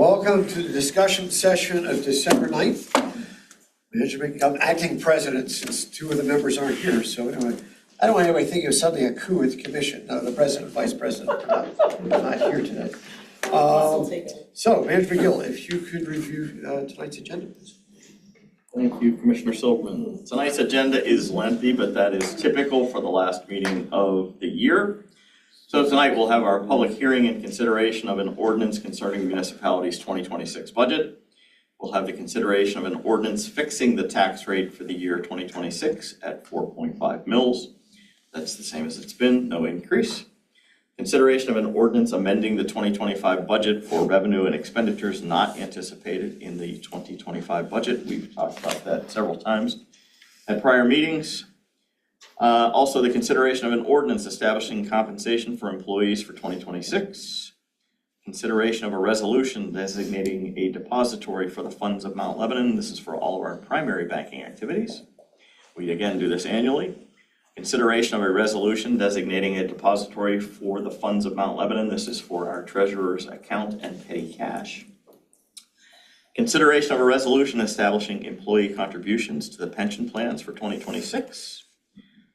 welcome to the discussion session of December 9th. I'm acting president since two of the members aren't here, so I don't want anybody thinking it was suddenly a coup with the commission. No, the president, vice president are not here today. So, Manager McGill, if you could review tonight's agenda, please. Thank you, Commissioner Silverman. Tonight's agenda is lengthy, but that is typical for the last meeting of the year. So tonight we'll have our public hearing and consideration of an ordinance concerning the municipality's 2026 budget. We'll have the consideration of an ordinance fixing the tax rate for the year 2026 at 4.5 mils. That's the same as it's been, no increase. Consideration of an ordinance amending the 2025 budget for revenue and expenditures not anticipated in the 2025 budget. We've talked about that several times at prior meetings. Also, the consideration of an ordinance establishing compensation for employees for 2026. Consideration of a resolution designating a depository for the funds of Mount Lebanon. This is for all of our primary banking activities. We again do this annually. Consideration of a resolution designating a depository for the funds of Mount Lebanon. This is for our treasurer's account and petty cash. Consideration of a resolution establishing employee contributions to the pension plans for 2026.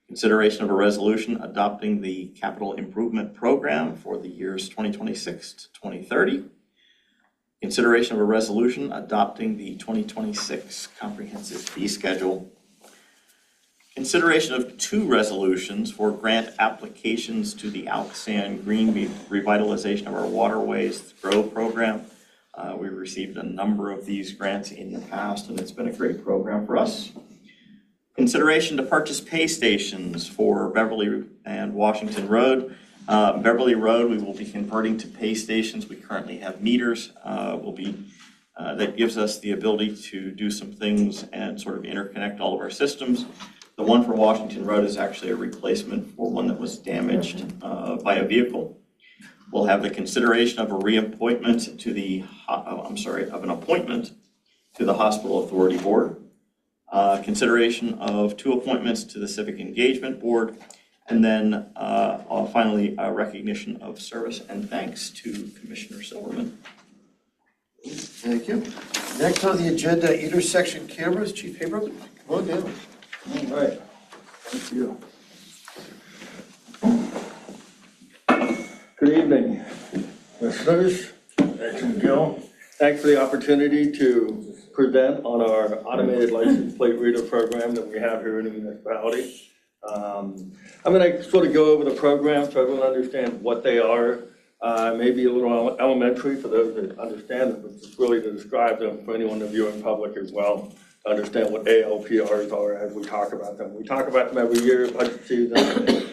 Consideration of a resolution adopting the capital improvement program for the years 2026 to 2030. Consideration of a resolution adopting the 2026 comprehensive fee schedule. Consideration of two resolutions for grant applications to the Alksan Green Revitalization of Our Waterways GROW program. We've received a number of these grants in the past, and it's been a great program for us. Consideration to purchase pay stations for Beverly and Washington Road. Beverly Road, we will be converting to pay stations. We currently have meters. That gives us the ability to do some things and sort of interconnect all of our systems. The one for Washington Road is actually a replacement for one that was damaged by a vehicle. We'll have the consideration of a reappointment to the, of an appointment to the Hospital Authority Board. Consideration of two appointments to the Civic Engagement Board, and then finally a recognition of service and thanks to Commissioner Silverman. Thank you. Next on the agenda, intersection cameras. Chief Haber, come on down. All right, thank you. Good evening, listeners. Action Gill. Thanks for the opportunity to present on our automated license plate reader program that we have here in the municipality. I'm going to sort of go over the program so everyone understands what they are. Maybe a little elementary for those that understand them, but it's really to describe them for anyone to view in public as well. Understand what ALPRs are as we talk about them. We talk about them every year, budget season.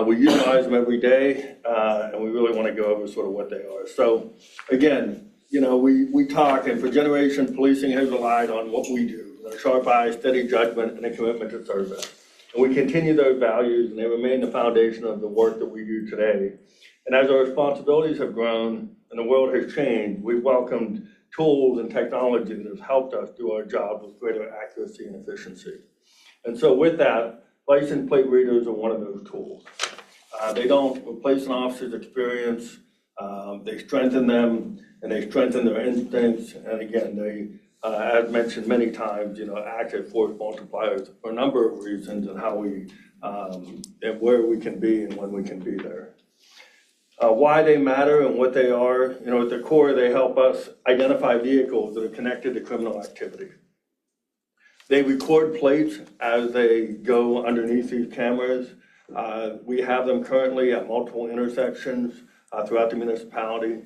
We utilize them every day, and we really want to go over sort of what they are. So again, you know, we talk, and for generations, policing has relied on what we do, a sharp eye, steady judgment, and a commitment to service. And we continue those values, and they remain the foundation of the work that we do today. And as our responsibilities have grown and the world has changed, we've welcomed tools and technology that have helped us do our job with greater accuracy and efficiency. And so with that, license plate readers are one of those tools. They don't replace an officer's experience. They strengthen them, and they strengthen their instincts. And again, they, as mentioned many times, you know, act as force multipliers for a number of reasons and how we, and where we can be and when we can be there. Why they matter and what they are, you know, at the core, they help us identify vehicles that are connected to criminal activity. They record plates as they go underneath these cameras. We have them currently at multiple intersections throughout the municipality.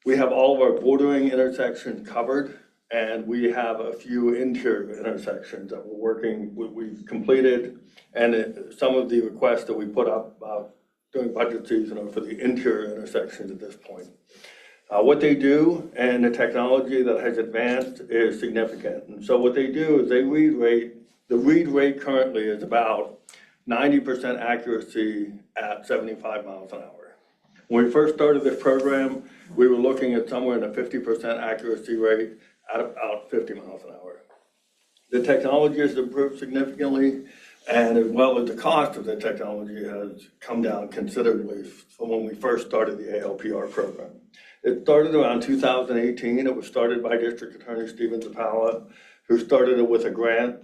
We have all of our bordering intersections covered, and we have a few interior intersections that we've completed, and some of the requests that we put up during budget season are for the interior intersections at this point. What they do and the technology that has advanced is significant. And so what they do is they read rate, the read rate currently is about 90% accuracy at 75 miles an hour. When we first started this program, we were looking at somewhere in a 50% accuracy rate at about 50 miles an hour. The technology has improved significantly, and as well as the cost of the technology has come down considerably from when we first started the ALPR program. It started around 2018. It was started by District Attorney Stephen Zappala, who started it with a grant,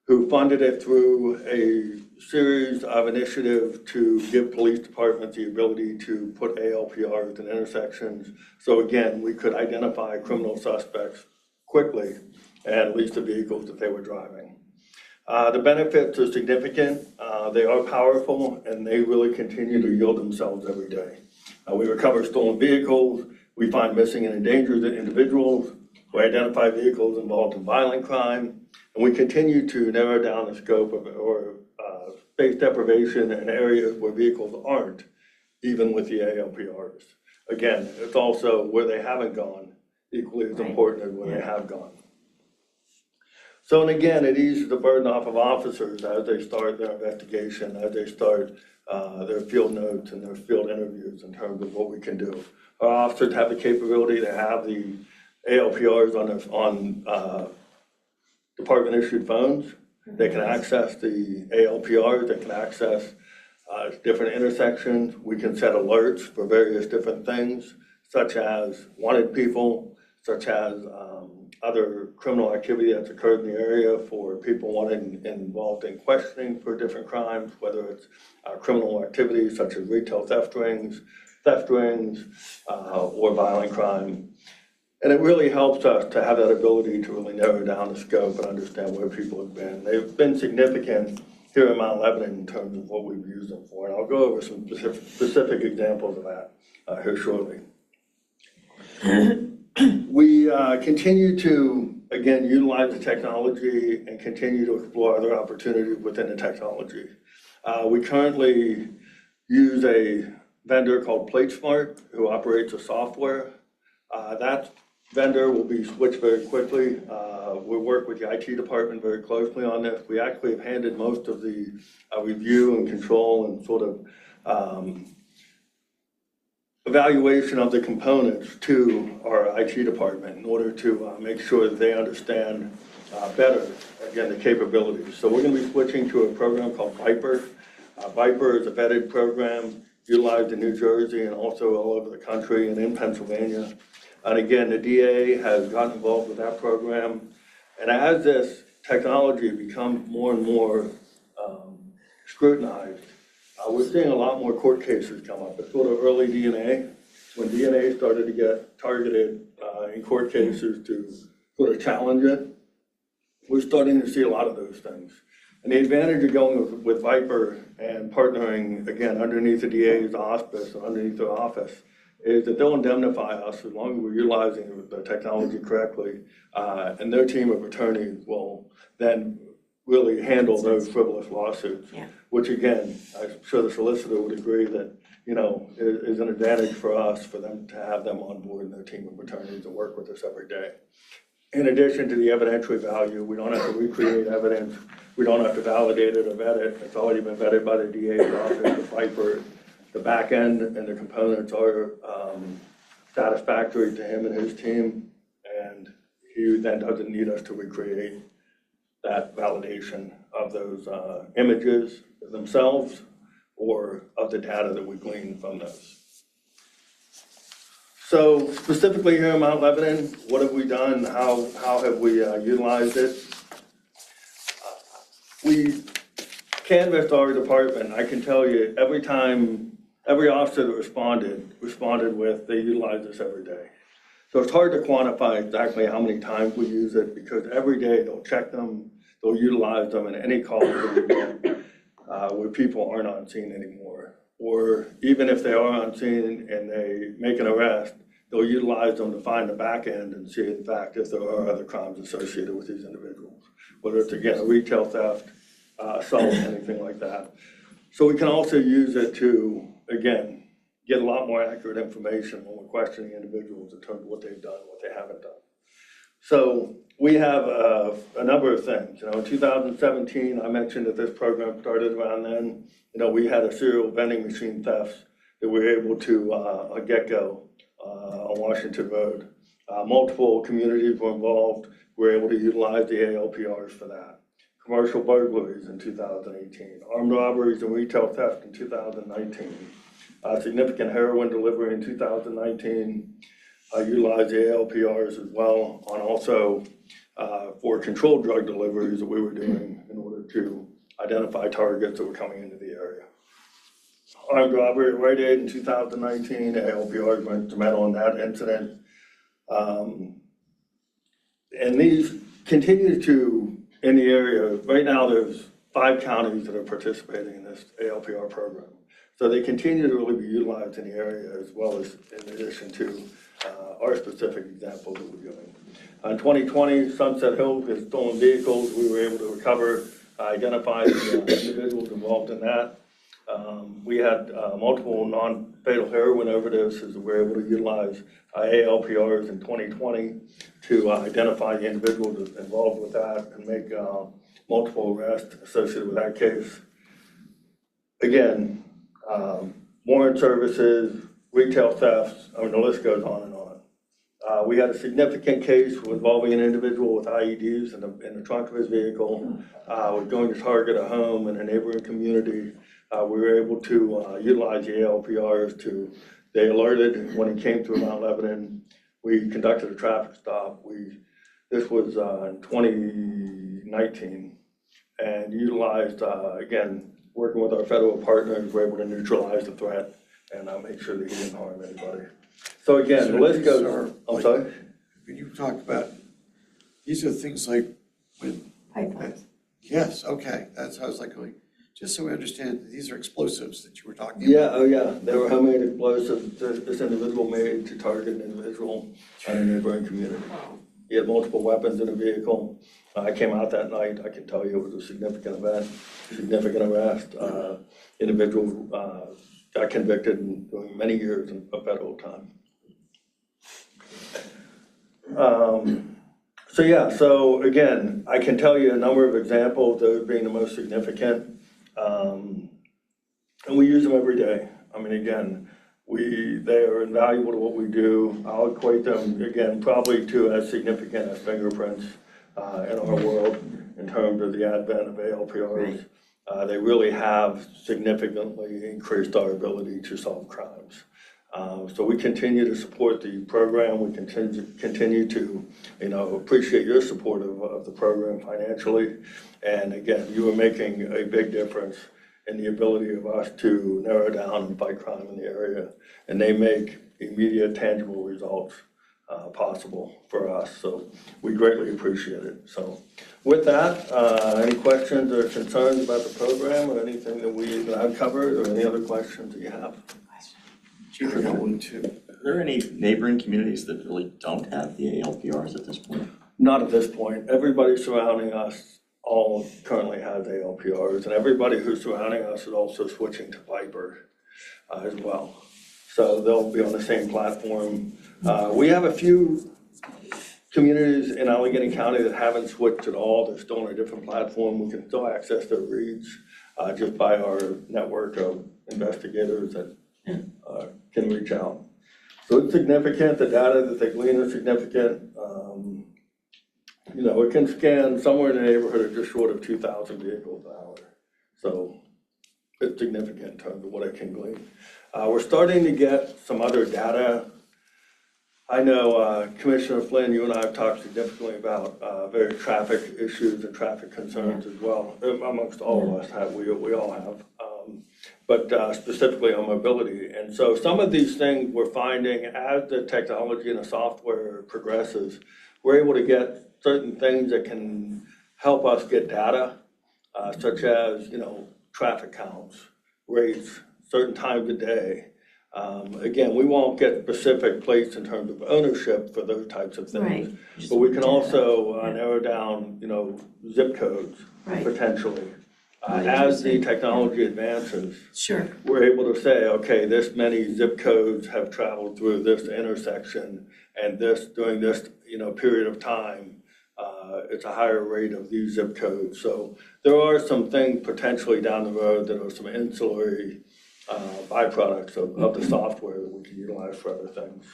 who funded it through a series of initiatives to give police departments the ability to put ALPRs in intersections. So again, we could identify criminal suspects quickly and lease the vehicles that they were driving. The benefits are significant, they are powerful, and they really continue to yield themselves every day. We recover stolen vehicles, we find missing and endangered individuals, we identify vehicles involved in violent crime, and we continue to narrow down the scope of space deprivation in areas where vehicles aren't, even with the ALPRs. Again, it's also where they haven't gone, equally as important as where they have gone. So, and again, it eases the burden off of officers as they start their investigation, as they start their field notes and their field interviews in terms of what we can do. Our officers have the capability to have the ALPRs on department-issued phones. They can access the ALPRs, they can access different intersections. We can set alerts for various different things, such as wanted people, such as other criminal activity that's occurred in the area for people wanted involved in questioning for different crimes, whether it's criminal activities such as retail theft rings, or violent crime. And it really helps us to have that ability to really narrow down the scope and understand where people have been. They've been significant here in Mount Lebanon in terms of what we've used them for. And I'll go over some specific examples of that here shortly. We continue to, again, utilize the technology and continue to explore other opportunities within the technology. We currently use a vendor called PlateSmart who operates a software. That vendor will be switched very quickly. We work with the IT department very closely on this. We actually have handed most of the review and control and sort of evaluation of the components to our IT department in order to make sure that they understand better, again, the capabilities. So we're going to be switching to a program called Viper. Viper is a vetted program utilized in New Jersey and also all over the country and in Pennsylvania. And again, the DA has gotten involved with that program. And as this technology becomes more and more scrutinized, we're seeing a lot more court cases come up. It's sort of early DNA, when DNA started to get targeted in court cases to sort of challenge it. We're starting to see a lot of those things. And the advantage of going with Viper and partnering, again, underneath the DA's auspice and underneath their office, is that they'll indemnify us as long as we're utilizing the technology correctly, and their team of attorneys will then really handle those frivolous lawsuits, which again, I'm sure the solicitor would agree that, you know, is an advantage for us, for them to have them on board and their team of attorneys to work with us every day. In addition to the evidentiary value, we don't have to recreate evidence, we don't have to validate it or vet it. It's already been vetted by the DA's office, the Viper. The back end and the components are satisfactory to him and his team, and he then doesn't need us to recreate that validation of those images themselves or of the data that we glean from those. So specifically here in Mount Lebanon, what have we done? How have we utilized it? We canvassed our department. I can tell you every officer that responded with, they utilize this every day. So it's hard to quantify exactly how many times we use it, because every day they'll check them, they'll utilize them in any call that we get where people aren't on scene anymore. Or even if they are on scene and they make an arrest, they'll utilize them to find the back end and see, in fact, if there are other crimes associated with these individuals, whether it's, again, a retail theft, assault, anything like that. So we can also use it to, again, get a lot more accurate information when we're questioning individuals in terms of what they've done, what they haven't done. So we have a number of things. You know, in 2017, I mentioned that this program started around then. You know, we had a serial vending machine theft that we were able to get-go on Washington Road. Multiple communities were involved. We were able to utilize the ALPRs for that. Commercial burglaries in 2018, armed robberies and retail theft in 2019. significant heroin delivery in 2019. Utilized the ALPRs as well on also for controlled drug deliveries that we were doing in order to identify targets that were coming into the area. Armed robbery at Rite Aid in 2019, ALPRs went instrumental in that incident. And these continue to, in the area, right now there's 5 counties that are participating in this ALPR program. So they continue to really be utilized in the area as well as in addition to our specific example that we're doing. In 2020, Sunset Hill has stolen vehicles. We were able to recover, identify the individuals involved in that. We had multiple non-fatal heroin overdoses that we were able to utilize ALPRs in 2020 to identify the individuals involved with that and make multiple arrests associated with that case. Again, warrant services, retail thefts, I mean, the list goes on and on. We had a significant case involving an individual with IEDs in the trunk of his vehicle, was going to target a home in a neighboring community. We were able to utilize the ALPRs they alerted when he came through Mount Lebanon. We conducted a traffic stop. This was in 2019 and utilized, again, working with our federal partners, we were able to neutralize the threat and make sure that he didn't harm anybody. So again, the list goes, I'm sorry? When you talk about, these are things like when. Pipelines. Yes, okay, that's how I was like going, just so we understand, these are explosives that you were talking about. Yeah, oh yeah, they were homemade explosives. This individual made to target an individual in a neighboring community. He had multiple weapons in a vehicle. I came out that night. I can tell you it was a significant event, significant arrest. Individual got convicted and doing many years of federal time. So again, I can tell you a number of examples, those being the most significant. And we use them every day. I mean, again, they are invaluable to what we do. I'll equate them, again, probably to as significant as fingerprints in our world in terms of the advent of ALPRs. They really have significantly increased our ability to solve crimes. So we continue to support the program. We continue to, appreciate your support of the program financially. And again, you are making a big difference in the ability of us to narrow down and fight crime in the area. And they make immediate, tangible results possible for us. So we greatly appreciate it. So with that, any questions or concerns about the program or anything that I've covered or any other questions that you have? Chief, I got one too. Are there any neighboring communities that really don't have the ALPRs at this point? Not at this point. Everybody surrounding us all currently has ALPRs, and everybody who's surrounding us is also switching to Viper as well. So they'll be on the same platform. We have a few communities in Allegheny County that haven't switched at all. They're still on a different platform. We can still access their reads just by our network of investigators that can reach out. So it's significant. The data that they glean is significant. It can scan somewhere in the neighborhood of just short of 2,000 vehicles an hour. So it's significant in terms of what it can glean. We're starting to get some other data. I know Commissioner Flynn, you and I have talked significantly about various traffic issues and traffic concerns as well, amongst all of us. We all have. But specifically on mobility. And so some of these things we're finding as the technology and the software progresses, we're able to get certain things that can help us get data, such as, traffic counts, rates, certain times of day. Again, we won't get specific plates in terms of ownership for those types of things, but we can also narrow down, zip codes potentially. As the technology advances, we're able to say, okay, this many zip codes have traveled through this intersection, and during this period of time, it's a higher rate of these zip codes. So there are some things potentially down the road that are some ancillary byproducts of the software that we can utilize for other things.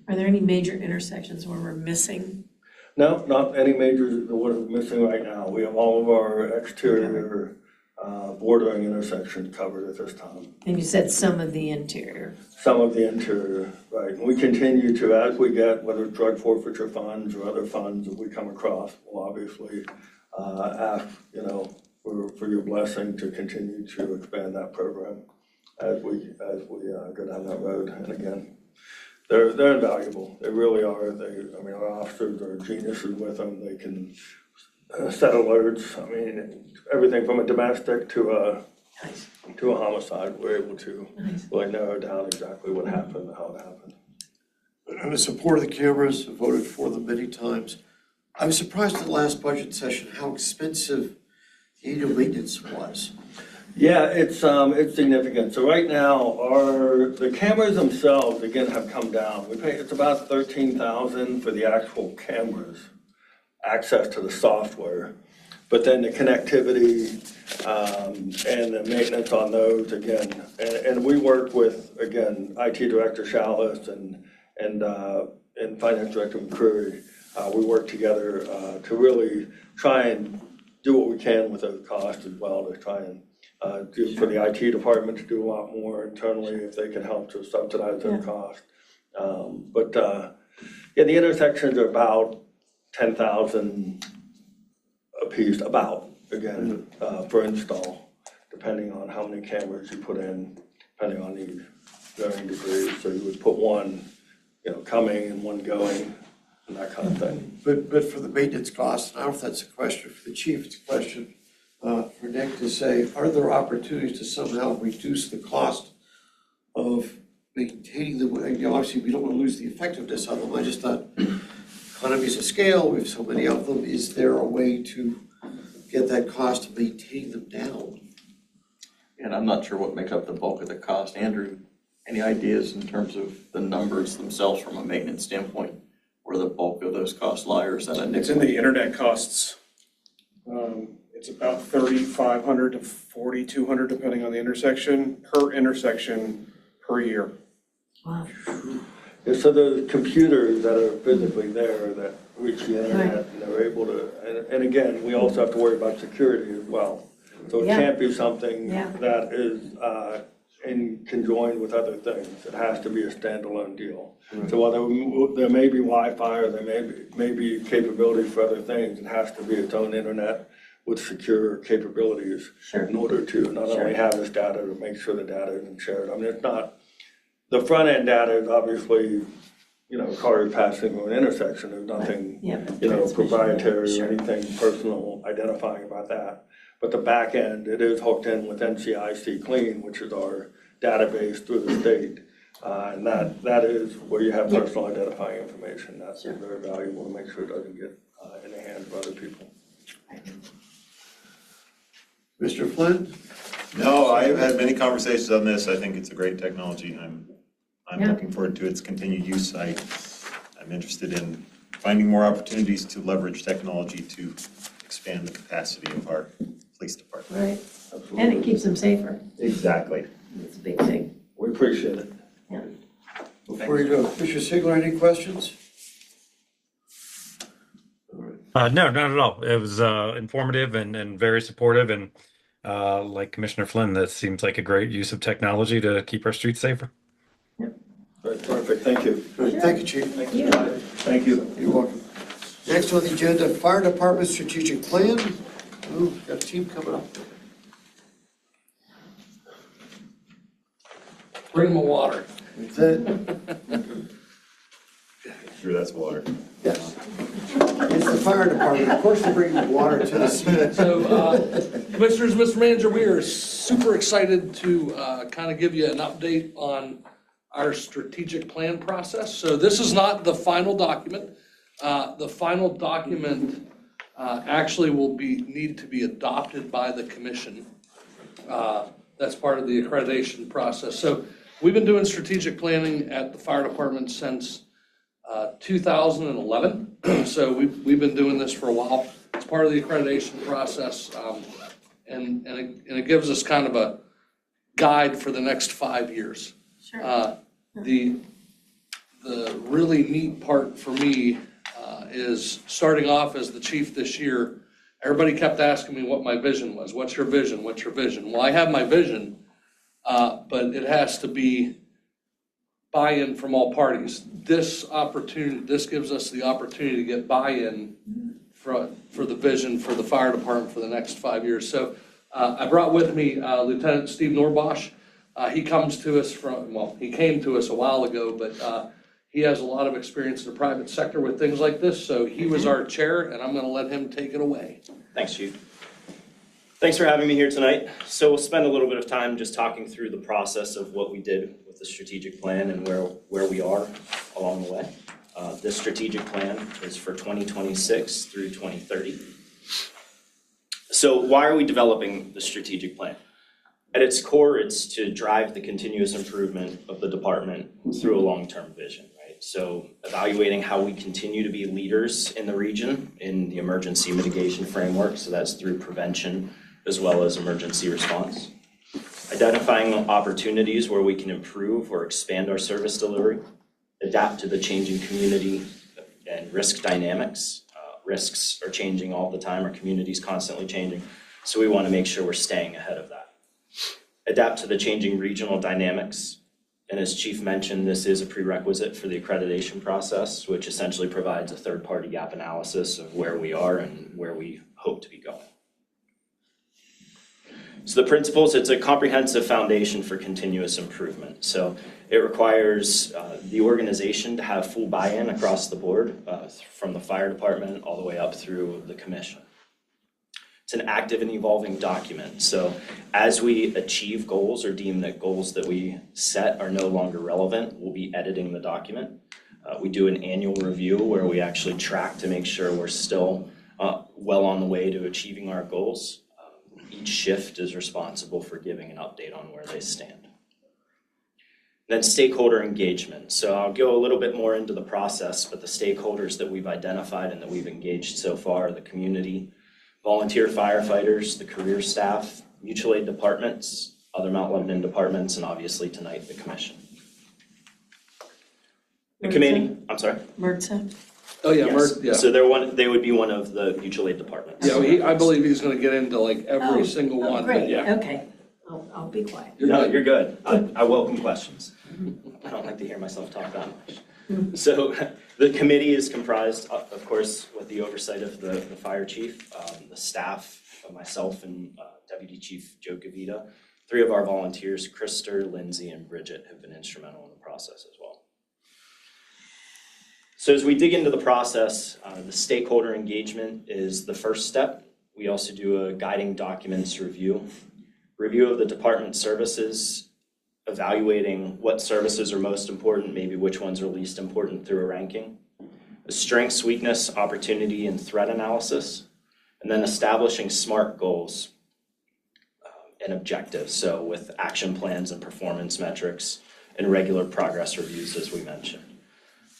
Are there any major intersections where we're missing? No, not any majors that we're missing right now. We have all of our exterior bordering intersections covered at this time. And you said some of the interior. Some of the interior, right. And we continue to, as we get, whether it's drug forfeiture funds or other funds that we come across, we'll obviously ask, for your blessing to continue to expand that program as we go down that road. And again, they're invaluable. They really are. Our officers are geniuses with them. They can set alerts. Everything from a domestic to a homicide, we're able to really narrow down exactly what happened and how it happened. I'm in support of the cameras, I voted for them many times. I was surprised at the last budget session how expensive annual maintenance was. Yeah, it's significant. So right now, the cameras themselves, again, have come down. It's about $13,000 for the actual cameras, access to the software. But then the connectivity and the maintenance on those, again, and we work with, again, IT Director Chalice and Finance Director McCreary. We work together to really try and do what we can with those costs as well, to try and do for the IT department to do a lot more internally if they can help to subsidize their cost. The intersections are about 10,000 a piece, for install, depending on how many cameras you put in, depending on the varying degrees. So you would put one, coming and one going, and that kind of thing. But for the maintenance costs, I don't know if that's a question for the chief, it's a question for Nick to say, are there opportunities to somehow reduce the cost of maintaining them? Obviously, we don't want to lose the effectiveness of them. I just thought, economies of scale, we have so many of them. Is there a way to get that cost of maintaining them down? And I'm not sure what makes up the bulk of the cost. Andrew, any ideas in terms of the numbers themselves from a maintenance standpoint, where the bulk of those costs lie, or is that a Nick? It's in the internet costs. It's about $3,500 to $4,200, depending on the intersection per year. Wow. Yeah, so the computers that are physically there that reach the internet and they're able to, and again, we also have to worry about security as well. So it can't be something that is in conjoined with other things. It has to be a standalone deal. Right. So while there may be Wi-Fi or there may be capabilities for other things, it has to be its own internet with secure capabilities in order to not only have this data, to make sure the data isn't shared. It's not, the front end data is obviously, cars passing through an intersection. There's nothing, proprietary or anything personal identifying about that. But the back end, it is hooked in with NCIC Clean, which is our database through the state. And that is where you have personal identifying information. That's very valuable to make sure it doesn't get in the hands of other people. Mr. Flynn? No, I've had many conversations on this. I think it's a great technology. I'm looking forward to its continued use. I'm interested in finding more opportunities to leverage technology to expand the capacity of our police department. Right. Absolutely. And it keeps them safer. Exactly. It's a big thing. We appreciate it. Yeah. Before you go, Mr. Sigler, any questions? No, not at all. It was informative and very supportive. And like Commissioner Flynn, that seems like a great use of technology to keep our streets safer. Right, perfect. Thank you. Good. Thank you, Chief. Thank you. Thank you. You're welcome. Next on the agenda, Fire Department Strategic Plan. Ooh, got a team coming up. Bring them water. That's it. Sure, that's water. Yes. It's the fire department. Of course, they bring the water to the scene. So, Commissioners, Mr. Manager, we are super excited to kind of give you an update on our strategic plan process. So this is not the final document. The final document actually will need to be adopted by the commission. That's part of the accreditation process. So we've been doing strategic planning at the fire department since 2011. So we've been doing this for a while. It's part of the accreditation process, and it gives us kind of a guide for the next 5 years. Sure. The really neat part for me is starting off as the chief this year everybody kept asking me what my vision was. What's your vision? What's your vision? Well, I have my vision, but it has to be buy-in from all parties. This gives us the opportunity to get buy-in for the vision for the fire department for the next 5 years. So I brought with me Lieutenant Steve Norbosch. He came to us a while ago, but he has a lot of experience in the private sector with things like this. So he was our chair, and I'm gonna let him take it away. Thanks, Chief. Thanks for having me here tonight. So we'll spend a little bit of time just talking through the process of what we did with the strategic plan and where we are along the way. This strategic plan is for 2026 through 2030. So why are we developing the strategic plan? At its core, it's to drive the continuous improvement of the department through a long-term vision, right? So evaluating how we continue to be leaders in the region in the emergency mitigation framework. So that's through prevention as well as emergency response. Identifying opportunities where we can improve or expand our service delivery, adapt to the changing community and risk dynamics. Risks are changing all the time, our community's constantly changing, so we want to make sure we're staying ahead of that. Adapt to the changing regional dynamics, and as Chief mentioned, this is a prerequisite for the accreditation process, which essentially provides a third-party gap analysis of where we are and where we hope to be going. So the principles, it's a comprehensive foundation for continuous improvement. So it requires the organization to have full buy-in across the board, from the fire department all the way up through the commission. It's an active and evolving document. So as we achieve goals or deem that goals that we set are no longer relevant, we'll be editing the document. We do an annual review where we actually track to make sure we're still well on the way to achieving our goals. Each shift is responsible for giving an update on where they stand. Then stakeholder engagement. So I'll go a little bit more into the process, but the stakeholders that we've identified and that we've engaged so far, the community, volunteer firefighters, the career staff, mutual aid departments, other Mount Lebanon departments, and obviously tonight, the commission. The committee, I'm sorry? MRTSA? Oh, yeah, Yes. yeah. So they would be one of the mutual aid departments. Yeah, I believe he's gonna get into like every Oh, single oh, one, but great, yeah. okay. I'll be quiet. No, you're good. I welcome questions. I don't like to hear myself talk that much. So the committee is comprised, of course, with the oversight of the fire chief, the staff, myself and Deputy Chief Joe Gavita. 3 of our volunteers, Krister, Lindsay, and Bridget, have been instrumental in the process as well. So as we dig into the process, the stakeholder engagement is the first step. We also do a guiding documents review of the department services, evaluating what services are most important, maybe which ones are least important through a ranking. A strengths, weakness, opportunity, and threat analysis, and then establishing SMART goals and objectives. So with action plans and performance metrics and regular progress reviews, as we mentioned.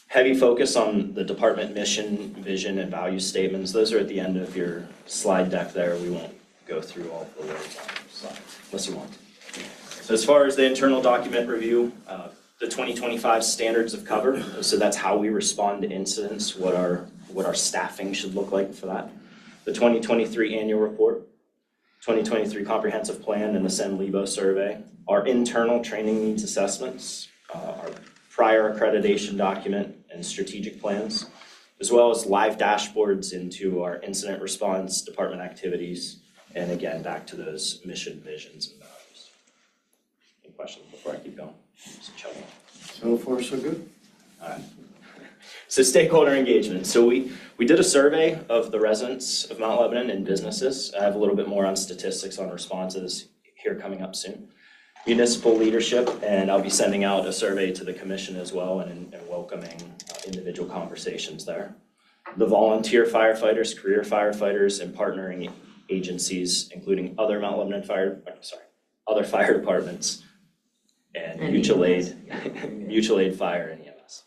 Heavy focus on the department mission, vision, and value statements. Those are at the end of your slide deck there. We won't go through all the words on the slide, unless you want. So as far as the internal document review, the 2025 standards of cover, so that's how we respond to incidents, what our staffing should look like for that. The 2023 annual report, 2023 comprehensive plan and the SEN-LEBO survey, our internal training needs assessments, our prior accreditation document and strategic plans, as well as live dashboards into our incident response, department activities, and again, back to those mission, visions, and values. Any questions before I keep going? So far, so good. All right. So stakeholder engagement. So we did a survey of the residents of Mount Lebanon and businesses. I have a little bit more on statistics on responses here coming up soon. Municipal leadership, and I'll be sending out a survey to the commission as well and welcoming individual conversations there. The volunteer firefighters, career firefighters, and partnering agencies, including other Mount Lebanon other fire departments, and mutual aid, fire, and EMS.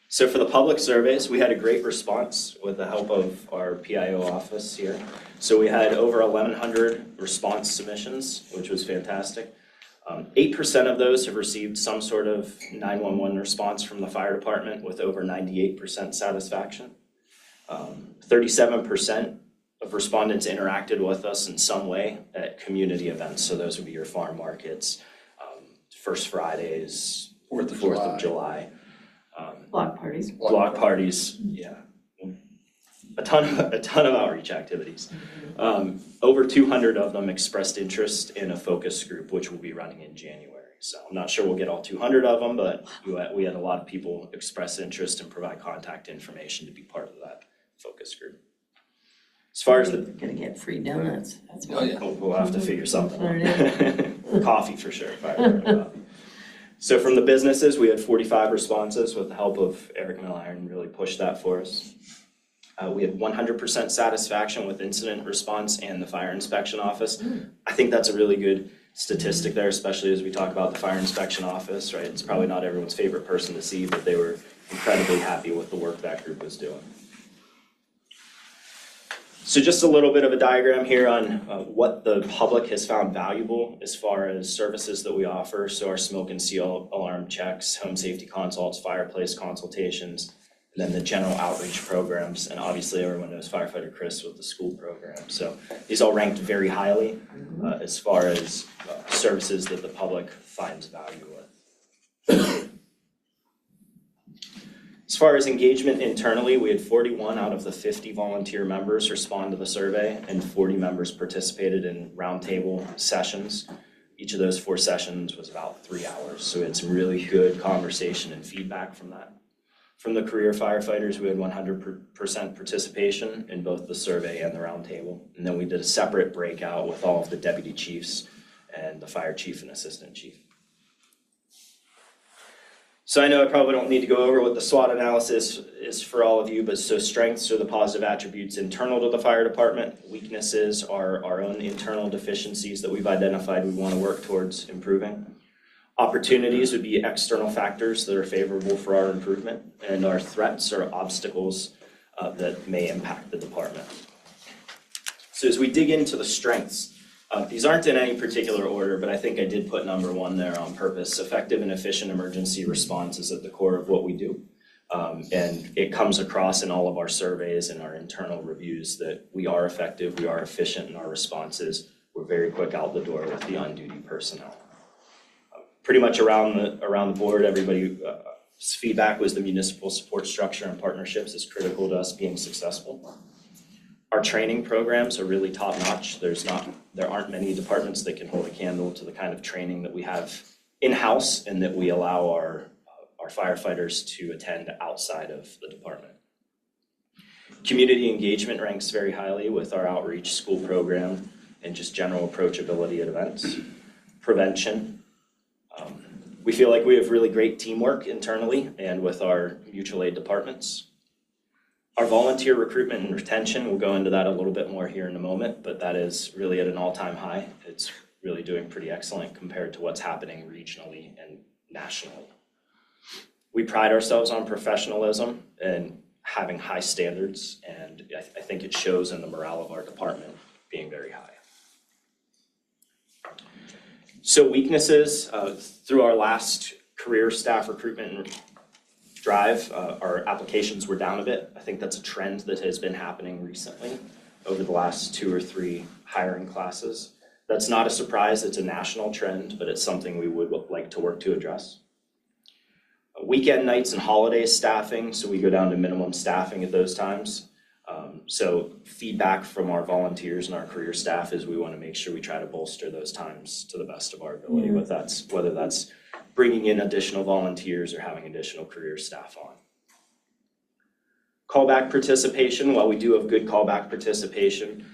So for the public surveys, we had a great response with the help of our PIO office here. So we had over 1,100 response submissions, which was fantastic. 8% of those have received some sort of 911 response from the fire department with over 98% satisfaction. 37% of respondents interacted with us in some way at community events. So those would be your farm markets, First Fridays, Fourth of Fourth of July. Block parties. Block parties, yeah. A ton of outreach activities. Over 200 of them expressed interest in a focus group, which we'll be running in January. So I'm not sure we'll get all 200 of them, but we had a lot of people express interest and provide contact information to be part of that focus group. As far as the, Gonna get free donuts. That's Oh, yeah. we'll have to figure something There out. Coffee for sure. Coffee. So from the businesses, we had 45 responses with the help of Eric Milliron, really pushed that for us. We had 100% satisfaction with incident response and the fire inspection office. I think that's a really good statistic there, especially as we talk about the fire inspection office, right? It's probably not everyone's favorite person to see, but they were incredibly happy with the work that group was doing. So just a little bit of a diagram here on what the public has found valuable as far as services that we offer. So our smoke and seal alarm checks, home safety consults, fireplace consultations, and then the general outreach programs. And obviously everyone knows Firefighter Chris with the school program. So these all ranked very highly as far as services that the public finds value with. As far as engagement internally, we had 41 out of the 50 volunteer members respond to the survey, and 40 members participated in roundtable sessions. Each of those 4 sessions was about 3 hours, so we had some really good conversation and feedback from that. From the career firefighters, we had 100% participation in both the survey and the roundtable, and then we did a separate breakout with all of the deputy chiefs and the fire chief and assistant chief. So I know I probably don't need to go over what the SWOT analysis is for all of you, but so strengths are the positive attributes internal to the fire department. Weaknesses are our own internal deficiencies that we've identified we want to work towards improving. Opportunities would be external factors that are favorable for our improvement, and our threats are obstacles that may impact the department. So as we dig into the strengths, these aren't in any particular order, but I think I did put number 1 there on purpose. Effective and efficient emergency response is at the core of what we do. And it comes across in all of our surveys and our internal reviews that we are effective, we are efficient in our responses. We're very quick out the door with the on-duty personnel. Pretty much around the board, everybody's feedback was the municipal support structure and partnerships is critical to us being successful. Our training programs are really top-notch. There aren't many departments that can hold a candle to the kind of training that we have in-house and that we allow our firefighters to attend outside of the department. Community engagement ranks very highly with our outreach school program and just general approachability at events. Prevention. We feel like we have really great teamwork internally and with our mutual aid departments. Our volunteer recruitment and retention, we'll go into that a little bit more here in a moment, but that is really at an all-time high. It's really doing pretty excellent compared to what's happening regionally and nationally. We pride ourselves on professionalism and having high standards, and I think it shows in the morale of our department being very high. So weaknesses, through our last career staff recruitment drive, our applications were down a bit. I think that's a trend that has been happening recently over the last 2 or 3 hiring classes. That's not a surprise, it's a national trend, but it's something we would like to work to address. Weekend nights and holiday staffing, so we go down to minimum staffing at those times. So feedback from our volunteers and our career staff is we want to make sure we try to bolster those times to the best of our ability, whether that's bringing in additional volunteers or having additional career staff on. Callback participation, while we do have good callback participation,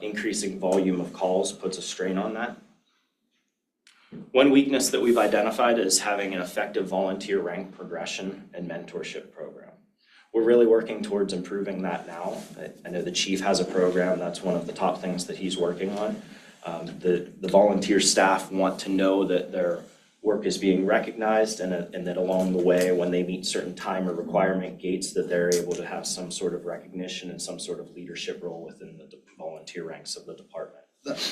increasing volume of calls puts a strain on that. One weakness that we've identified is having an effective volunteer rank progression and mentorship program. We're really working towards improving that now. I know the chief has a program, that's one of the top things that he's working on. The volunteer staff want to know that their work is being recognized and that along the way, when they meet certain time or requirement gates, that they're able to have some sort of recognition and some sort of leadership role within the volunteer ranks of the department.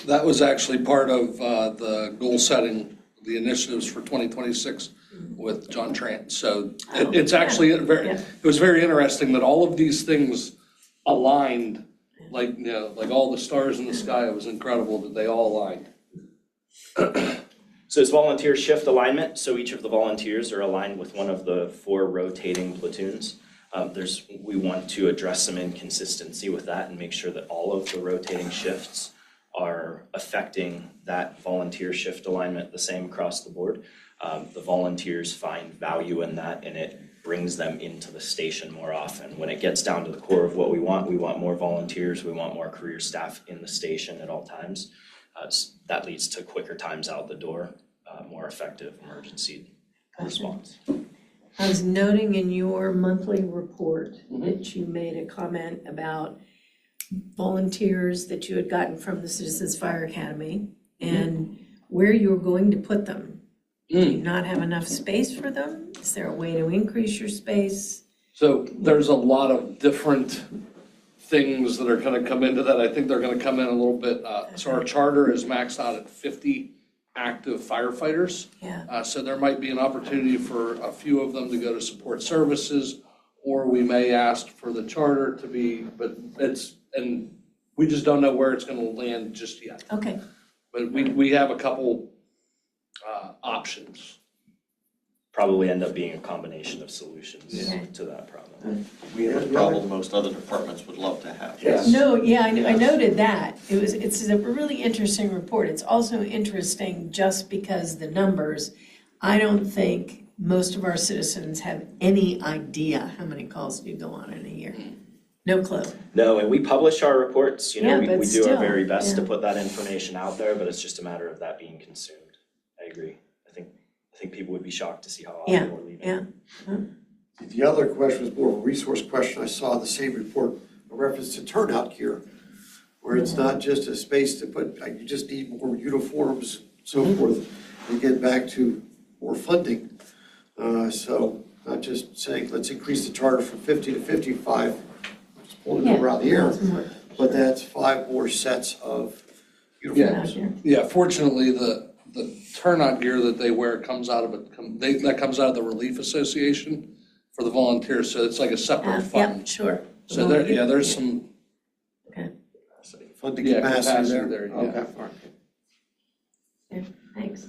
That was actually part of the goal setting, the initiatives for 2026 with John Trant. So it's actually it was very interesting that all of these things aligned like, you know, like all the stars in the sky, it was incredible that they all aligned. So it's volunteer shift alignment, so each of the volunteers are aligned with one of the 4 rotating platoons. We want to address some inconsistency with that and make sure that all of the rotating shifts are affecting that volunteer shift alignment the same across the board. The volunteers find value in that, and it brings them into the station more often. When it gets down to the core of what we want more volunteers, we want more career staff in the station at all times. That leads to quicker times out the door, more effective emergency response. I was noting in your monthly report that you made a comment about volunteers that you had gotten from the Citizens Fire Academy and where you were going to put them. Do you not have enough space for them? Is there a way to increase your space? So there's a lot of different things that are gonna come into that. I think they're gonna come in a little bit, so our charter is maxed out at 50 active firefighters. Yeah, So there might be an opportunity for a few of them to go to support services, or we may ask for the charter to be, but and we just don't know where it's gonna land just yet. okay. But we have a couple options. Probably end up being a combination of solutions Yeah. to that problem. We have a problem most other departments would love to have. Yes. No, yeah, I noted that. It's a really interesting report. It's also interesting just because the numbers, I don't think most of our citizens have any idea how many calls do go on in a year. No clue. No, and we publish our reports, Yeah, we but do still, our very best to yeah. put that information out there, but it's just a matter of that being consumed. I agree. I think people would be shocked to see how Yeah, often we're leaving. yeah. The other question was more of a resource question. I saw in the same report a reference to turnout gear, where it's not just a space to put, you just need more uniforms, so forth, and get back to more funding. So not just saying, let's increase the charter from 50 to 55, just pulling a number out of the air, but that's 5 more sets of uniforms. Yeah, fortunately, the turnout gear that they wear comes out of that comes out of the Relief Association for the volunteers, so it's like a separate fund. Yeah, sure. So there's some, Okay, Funding Yeah, capacity there. capacity there, yeah. Okay, all right. yeah, thanks.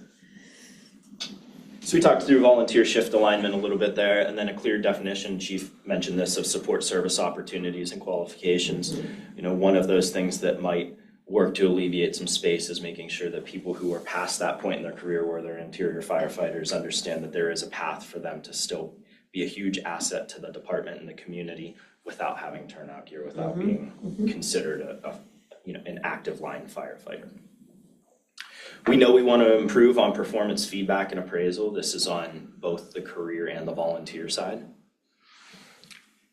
So we talked through volunteer shift alignment a little bit there, and then a clear definition, Chief mentioned this, of support service opportunities and qualifications. One of those things that might work to alleviate some space is making sure that people who are past that point in their career where they're interior firefighters understand that there is a path for them to still be a huge asset to the department and the community without having turnout gear, without being considered an active line firefighter. We know we want to improve on performance feedback and appraisal. This is on both the career and the volunteer side.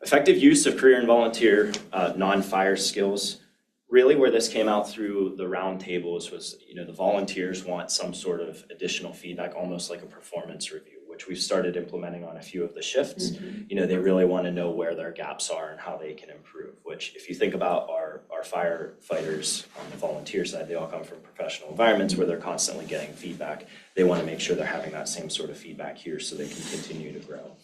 Effective use of career and volunteer non-fire skills. Really where this came out through the roundtables was, the volunteers want some sort of additional feedback, almost like a performance review, which we've started implementing on a few of the shifts. They really want to know where their gaps are and how they can improve, which if you think about our firefighters on the volunteer side, they all come from professional environments where they're constantly getting feedback. They want to make sure they're having that same sort of feedback here so they can continue to grow.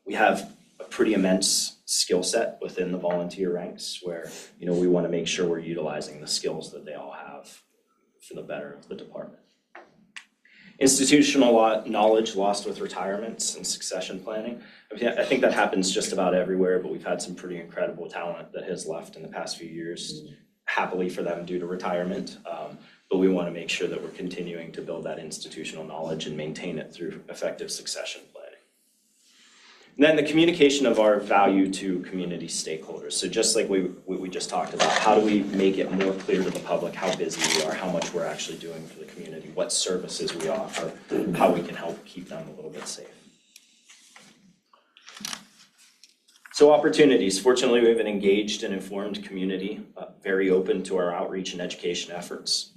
We have a pretty immense skill set within the volunteer ranks where, we want to make sure we're utilizing the skills that they all have for the better of the department. Institutional knowledge lost with retirements and succession planning. I think that happens just about everywhere, but we've had some pretty incredible talent that has left in the past few years, happily for them due to retirement. But we want to make sure that we're continuing to build that institutional knowledge and maintain it through effective succession planning. And then the communication of our value to community stakeholders. So just like we just talked about, how do we make it more clear to the public how busy we are, how much we're actually doing for the community, what services we offer, how we can help keep them a little bit safe. So opportunities. Fortunately, we have an engaged and informed community, very open to our outreach and education efforts.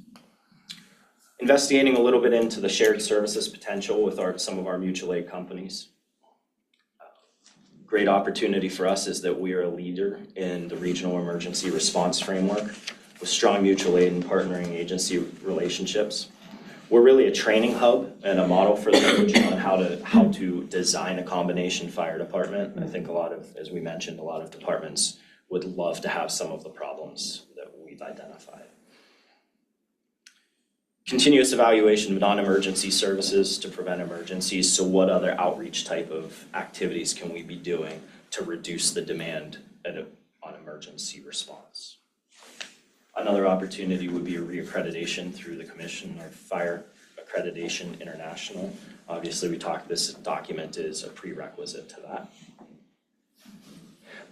Investigating a little bit into the shared services potential with some of our mutual aid companies. Great opportunity for us is that we are a leader in the regional emergency response framework with strong mutual aid and partnering agency relationships. We're really a training hub and a model for the region on how to design a combination fire department. I think as we mentioned, a lot of departments would love to have some of the problems that we've identified. Continuous evaluation of non-emergency services to prevent emergencies. So what other outreach type of activities can we be doing to reduce the demand on emergency response? Another opportunity would be a reaccreditation through the Commission or Fire Accreditation International. Obviously, this document is a prerequisite to that.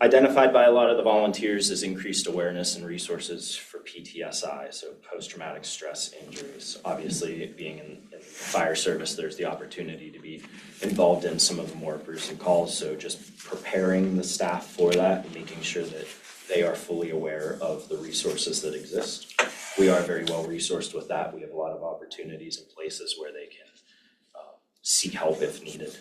Identified by a lot of the volunteers is increased awareness and resources for PTSI, so post-traumatic stress injuries. Obviously, being in the fire service, there's the opportunity to be involved in some of the more gruesome calls, so just preparing the staff for that and making sure that they are fully aware of the resources that exist. We are very well resourced with that. We have a lot of opportunities and places where they can seek help if needed.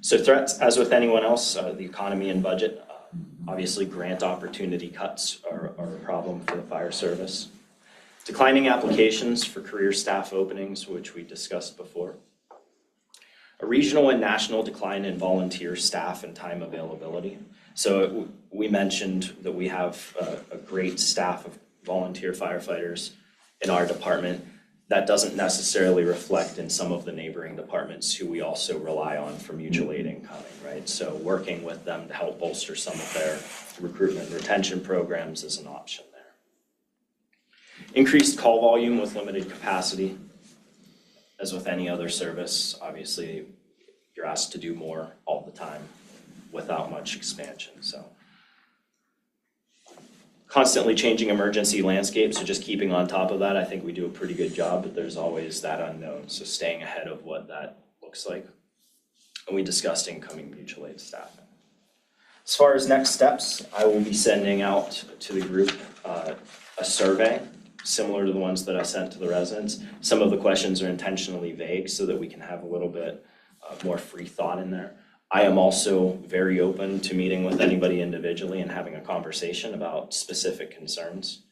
So threats, as with anyone else, the economy and budget, obviously grant opportunity cuts are a problem for the fire service. Declining applications for career staff openings, which we discussed before. A regional and national decline in volunteer staff and time availability. So we mentioned that we have a great staff of volunteer firefighters in our department. That doesn't necessarily reflect in some of the neighboring departments who we also rely on for mutual aid incoming, right? So working with them to help bolster some of their recruitment and retention programs is an option there. Increased call volume with limited capacity. As with any other service, obviously you're asked to do more all the time without much expansion, so. Constantly changing emergency landscape, so just keeping on top of that, I think we do a pretty good job, but there's always that unknown, so staying ahead of what that looks like. And we discussed incoming mutual aid staffing. As far as next steps, I will be sending out to the group a survey similar to the ones that I sent to the residents. Some of the questions are intentionally vague so that we can have a little bit more free thought in there. I am also very open to meeting with anybody individually and having a conversation about specific concerns.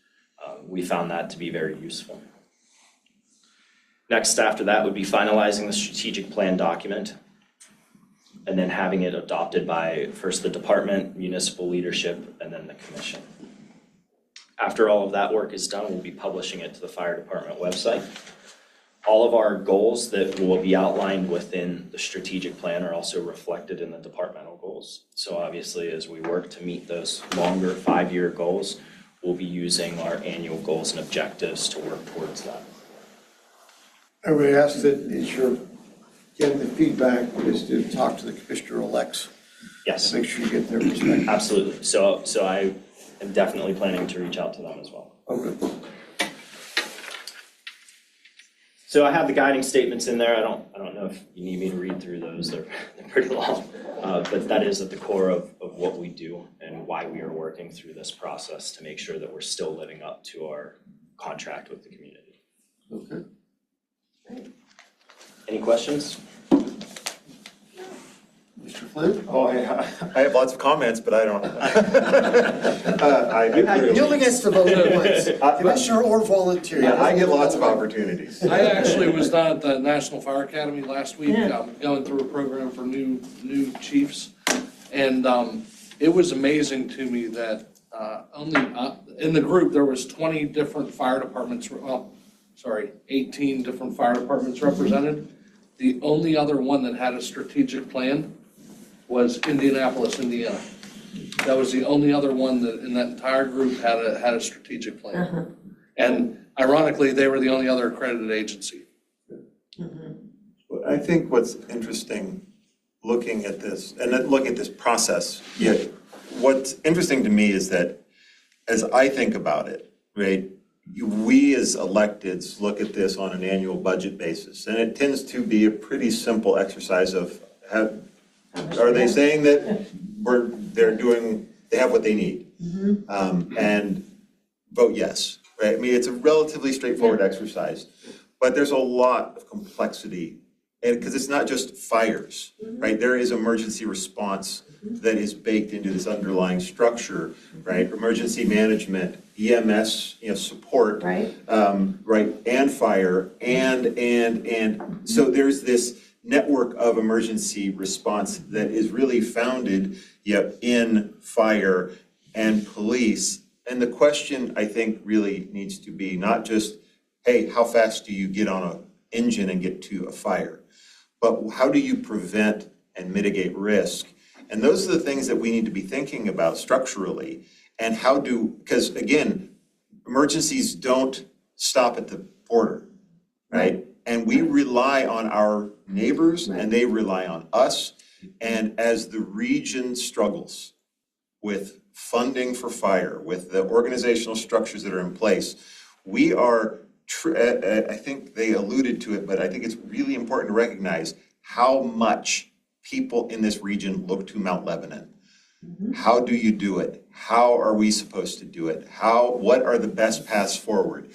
We found that to be very useful. Next after that would be finalizing the strategic plan document and then having it adopted by first the department, municipal leadership, and then the commission. After all of that work is done, we'll be publishing it to the fire department website. All of our goals that will be outlined within the strategic plan are also reflected in the departmental goals. So obviously, as we work to meet those longer 5-year goals, we'll be using our annual goals and objectives to work towards that. I would ask that as you're getting the feedback, is to talk to the commissioner-elects. Yes, Make sure you get their perspective. absolutely. So I am definitely planning to reach out to them as well. Okay. So I have the guiding statements in there. I don't know if you need me to read through those. They're pretty long, but that is at the core of what we do and why we are working through this process to make sure that we're still living up to our contract with the community. Okay. Any questions? Mr. Flynn? Oh, I have lots of comments, but I don't. Yield against the vote at once. Commissioner or volunteer. Yeah, I get lots of opportunities. I actually was down at the National Fire Academy last week, going through a program for new chiefs. And it was amazing to me that in the group, there was 20 different fire departments, 18 different fire departments represented. The only other one that had a strategic plan was Indianapolis, Indiana. That was the only other one that in that entire group had a strategic plan. And ironically, they were the only other accredited agency. I think what's interesting looking at this, and then looking at this process, what's interesting to me is that as I think about it, right, we as electeds look at this on an annual budget basis, and it tends to be a pretty simple exercise of are they saying that they have what they need? And vote yes, right? I mean, it's a relatively straightforward exercise, but there's a lot of complexity, and because it's not just fires, right? There is emergency response that is baked into this underlying structure, right? Emergency management, EMS, support, right, and fire, and so there's this network of emergency response that is really founded in fire and police. And the question, I think, really needs to be not just, hey, how fast do you get on an engine and get to a fire? But how do you prevent and mitigate risk? And those are the things that we need to be thinking about structurally. And because again, emergencies don't stop at the border, right? And we rely on our neighbors and they rely on us. And as the region struggles with funding for fire, with the organizational structures that are in place, we are, I think they alluded to it, but I think it's really important to recognize how much people in this region look to Mount Lebanon. How do you do it? How are we supposed to do it? What are the best paths forward?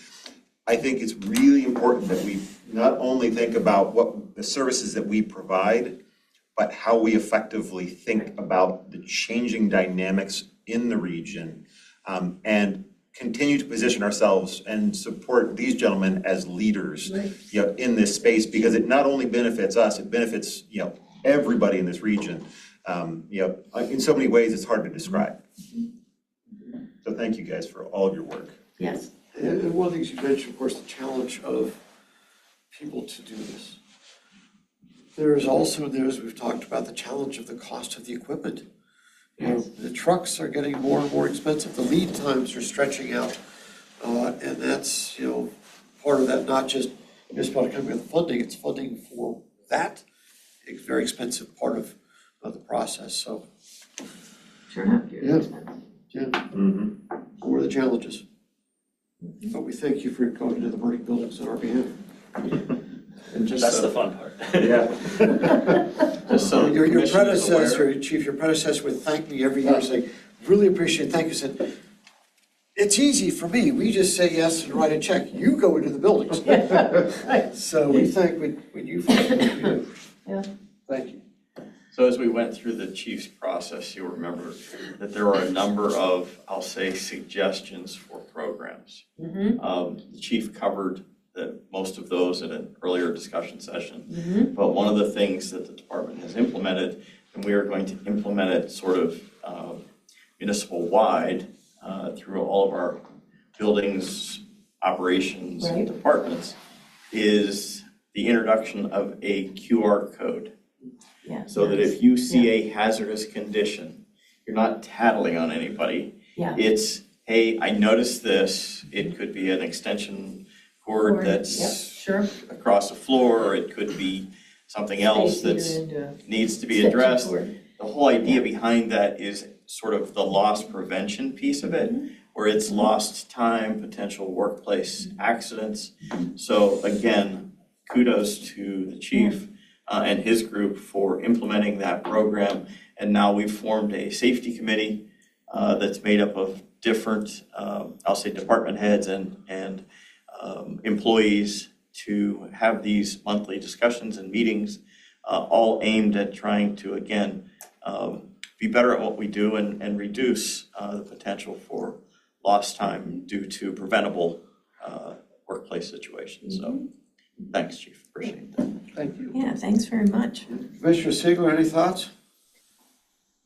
I think it's really important that we not only think about what the services that we provide, but how we effectively think about the changing dynamics in the region, and continue to position ourselves and support these gentlemen as leaders, in this space, because it not only benefits us, it benefits, everybody in this region. In so many ways, it's hard to describe. So thank you guys for all of your work. Yes. And one of the things you mentioned, of course, the challenge of people to do this. There's also, as we've talked about, the challenge of the cost of the equipment. The trucks are getting more and more expensive, the lead times are stretching out. And that's, part of that, not just municipality coming with funding, it's funding for that very expensive part of the process, so. Sure enough, you're expensive. What are the challenges? But we thank you for going into the burning buildings on our behalf. And just, That's the fun part. Just so the your commission is predecessor, aware. Chief, your predecessor would thank me every year, saying, really appreciate, thank you, said, it's easy for me, we just say yes and write a check, you go into the buildings. So we thank what you folks do. Yeah. Thank you. So as we went through the chief's process, you'll remember that there were a number of, I'll say, suggestions for programs. The chief covered most of those in an earlier discussion session. But one of the things that the department has implemented, and we are going to implement it sort of municipal-wide through all of our buildings, operations, and departments, is the introduction of a QR code. Yeah. So that if you see a hazardous condition, you're not tattling on anybody. Yeah. It's, hey, I noticed this. It could be an extension cord that's Sure. across the floor, or it could be something else that needs to be addressed. The whole idea behind that is sort of the loss prevention piece of it, where it's lost time, potential workplace accidents. So again, kudos to the chief and his group for implementing that program. And now we've formed a safety committee that's made up of different, I'll say, department heads and employees to have these monthly discussions and meetings, all aimed at trying to, again, be better at what we do and reduce the potential for lost time due to preventable workplace situations. So thanks, Chief, appreciate that. Thank you. Yeah, thanks very much. Commissioner Siegler, any thoughts?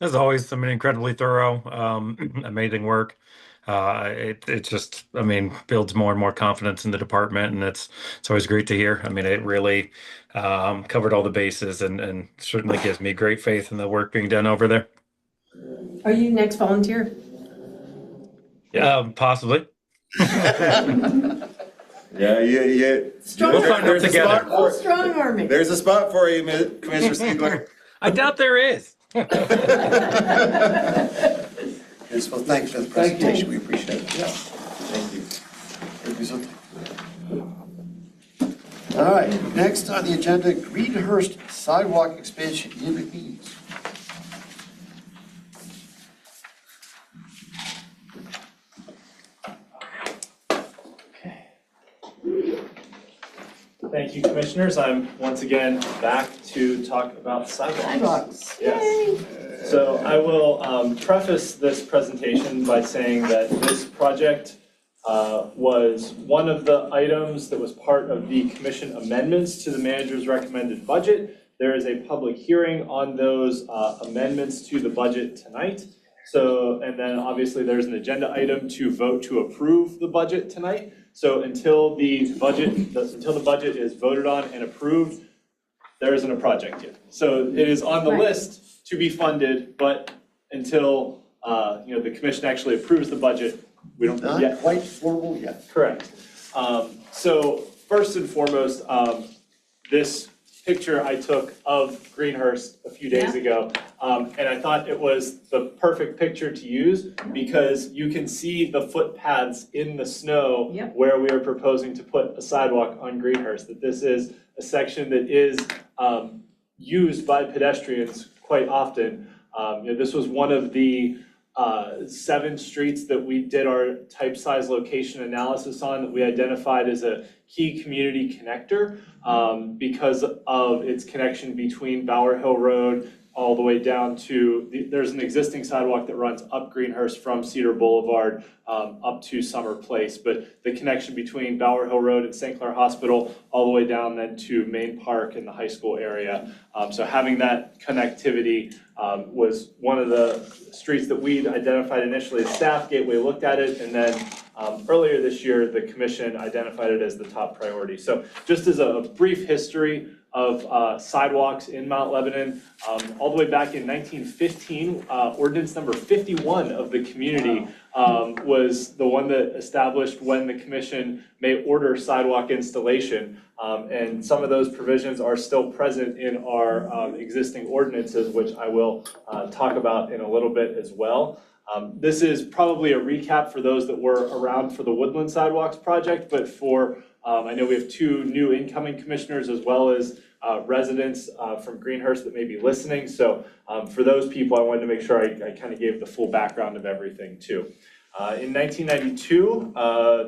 As always, incredibly thorough, amazing work. It just, builds more and more confidence in the department, and it's always great to hear. It really covered all the bases and certainly gives me great faith in the work being done over there. Are you next volunteer? Yeah, possibly. Yeah. Strong We'll find out together. Oh, strong arming. There's a spot for you, Commissioner Siegler. I doubt there is. Yes, well, thanks for the presentation, we appreciate it. Yeah. Thank you. Thank you so much. All right, next on the agenda, Greenhurst sidewalk expansion in McNeese. Thank you, Commissioners. I'm once again back to talk about sidewalks. Sidewalks. Yes. So I will preface this presentation by saying that this project was one of the items that was part of the commission amendments to the manager's recommended budget there is a public hearing on those amendments to the budget tonight. So, and then obviously there's an agenda item to vote to approve the budget tonight. So until the budget is voted on and approved, there isn't a project yet. So it is on the Right. list to be funded, but until the commission actually approves the budget, we don't Not yet. quite formal yet. Correct. So first and foremost, this picture I took of Greenhurst a few days ago. And I thought it was the perfect picture to use because you can see the footpaths in the snow Yep. where we are proposing to put a sidewalk on Greenhurst. That this is a section that is used by pedestrians quite often. This was one of the 7 streets that we did our type size location analysis on that we identified as a key community connector because of its connection between Bower Hill Road all the way down to, there's an existing sidewalk that runs up Greenhurst from Cedar Boulevard up to Summer Place, but the connection between Bower Hill Road and St. Clair Hospital all the way down then to Main Park and the high school area. So having that connectivity was one of the streets that we identified initially as staff. Gateway looked at it, and then earlier this year, the commission identified it as the top priority. So just as a brief history of sidewalks in Mount Lebanon, all the way back in 1915, ordinance number 51 of the community was the one that established when the commission may order sidewalk installation. And some of those provisions are still present in our existing ordinances, which I will talk about in a little bit as well. This is probably a recap for those that were around for the Woodland Sidewalks project, but for, I know we have 2 new incoming commissioners as well as residents from Greenhurst that may be listening. So for those people, I wanted to make sure I kind of gave the full background of everything too. In 1992,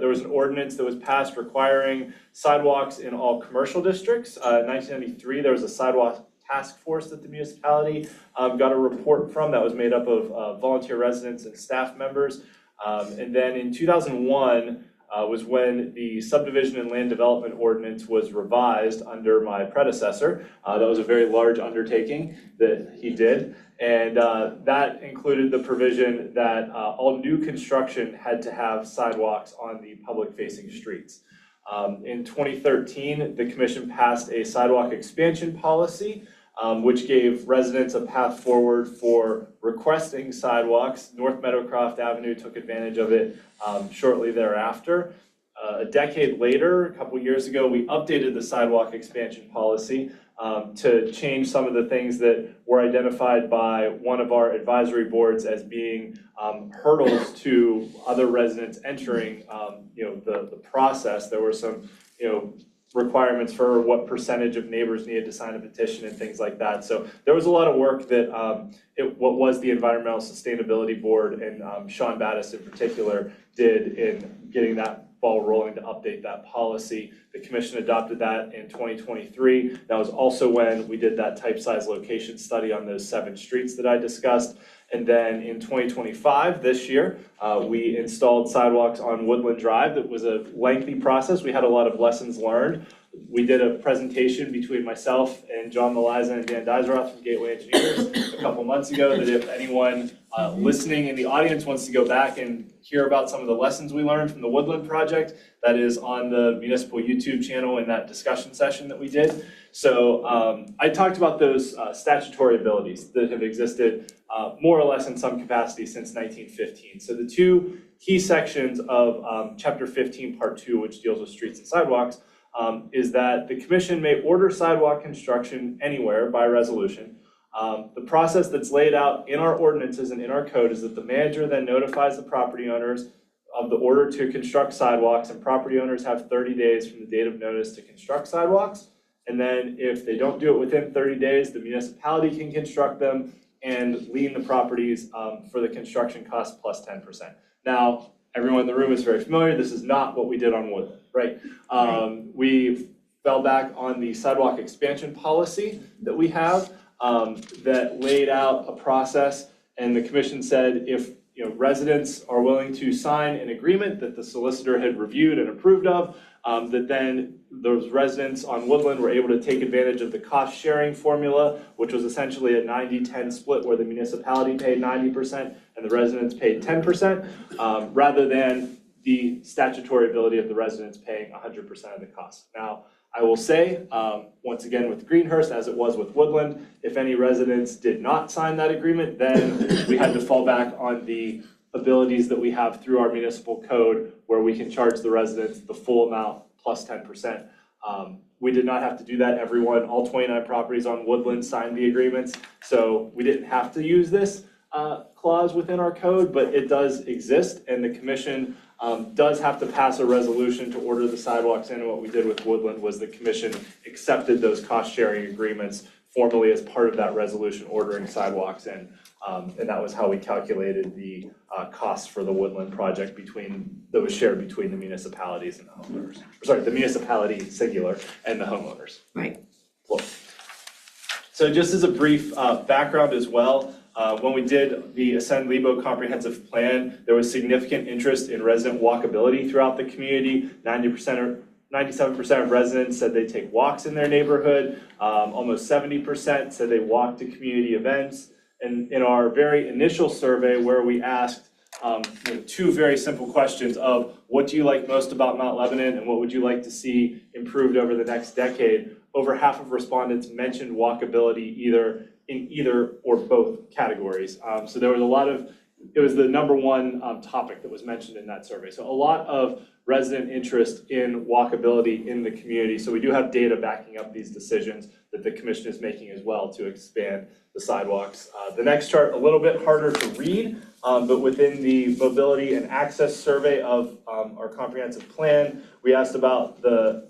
there was an ordinance that was passed requiring sidewalks in all commercial districts. In 1993, there was a sidewalk task force that the municipality got a report from that was made up of volunteer residents and staff members. And then in 2001 was when the subdivision and land development ordinance was revised under my predecessor. That was a very large undertaking that he did. And that included the provision that all new construction had to have sidewalks on the public-facing streets. In 2013, the commission passed a sidewalk expansion policy, which gave residents a path forward for requesting sidewalks. North Meadowcroft Avenue took advantage of it shortly thereafter. A decade later, a couple years ago, we updated the sidewalk expansion policy to change some of the things that were identified by one of our advisory boards as being hurdles to other residents entering the process. There were some requirements for what percentage of neighbors needed to sign a petition and things like that. So there was a lot of work that what was the Environmental Sustainability Board and Sean Battis in particular did in getting that ball rolling to update that policy. The commission adopted that in 2023. That was also when we did that type size location study on those 7 streets that I discussed. And then in 2025, this year, we installed sidewalks on Woodland Drive. That was a lengthy process. We had a lot of lessons learned. We did a presentation between myself and John Maliza and Dan Dizeroth from Gateway Engineers a couple months ago that if anyone listening in the audience wants to go back and hear about some of the lessons we learned from the Woodland project, that is on the municipal YouTube channel in that discussion session that we did. So I talked about those statutory abilities that have existed more or less in some capacity since 1915. So the 2 key sections of Chapter 15, Part 2, which deals with streets and sidewalks, is that the commission may order sidewalk construction anywhere by resolution. The process that's laid out in our ordinances and in our code is that the manager then notifies the property owners of the order to construct sidewalks, and property owners have 30 days from the date of notice to construct sidewalks. And then if they don't do it within 30 days, the municipality can construct them and lien the properties for the construction cost plus 10%. Now, everyone in the room is very familiar. This is not what we did on Woodland, right? We fell back on the sidewalk expansion policy that we have that laid out a process, and the commission said if residents are willing to sign an agreement that the solicitor had reviewed and approved of, that then those residents on Woodland were able to take advantage of the cost sharing formula, which was essentially a 90-10 split where the municipality paid 90% and the residents paid 10%, rather than the statutory ability of the residents paying 100% of the cost. Now, I will say, once again with Greenhurst, as it was with Woodland, if any residents did not sign that agreement, then we had to fall back on the abilities that we have through our municipal code where we can charge the residents the full amount plus 10%. We did not have to do that. Everyone, all 29 properties on Woodland signed the agreements. So we didn't have to use this clause within our code, but it does exist, and the commission does have to pass a resolution to order the sidewalks in. And what we did with Woodland was the commission accepted those cost sharing agreements formally as part of that resolution ordering sidewalks in. And that was how we calculated the costs for the Woodland project that was shared between the municipalities and the homeowners. Sorry, the municipality singular and the homeowners. Right. Cool. So just as a brief background as well, when we did the Ascend Lebo comprehensive plan, there was significant interest in resident walkability throughout the community. 97% of residents said they take walks in their neighborhood. Almost 70% said they walk to community events. And in our very initial survey, where we asked two very simple questions of what do you like most about Mount Lebanon and what would you like to see improved over the next decade, over half of respondents mentioned walkability in either or both categories. So there was it was the number one topic that was mentioned in that survey. So a lot of resident interest in walkability in the community. So we do have data backing up these decisions that the commission is making as well to expand the sidewalks. The next chart, a little bit harder to read, but within the mobility and access survey of our comprehensive plan, we asked about the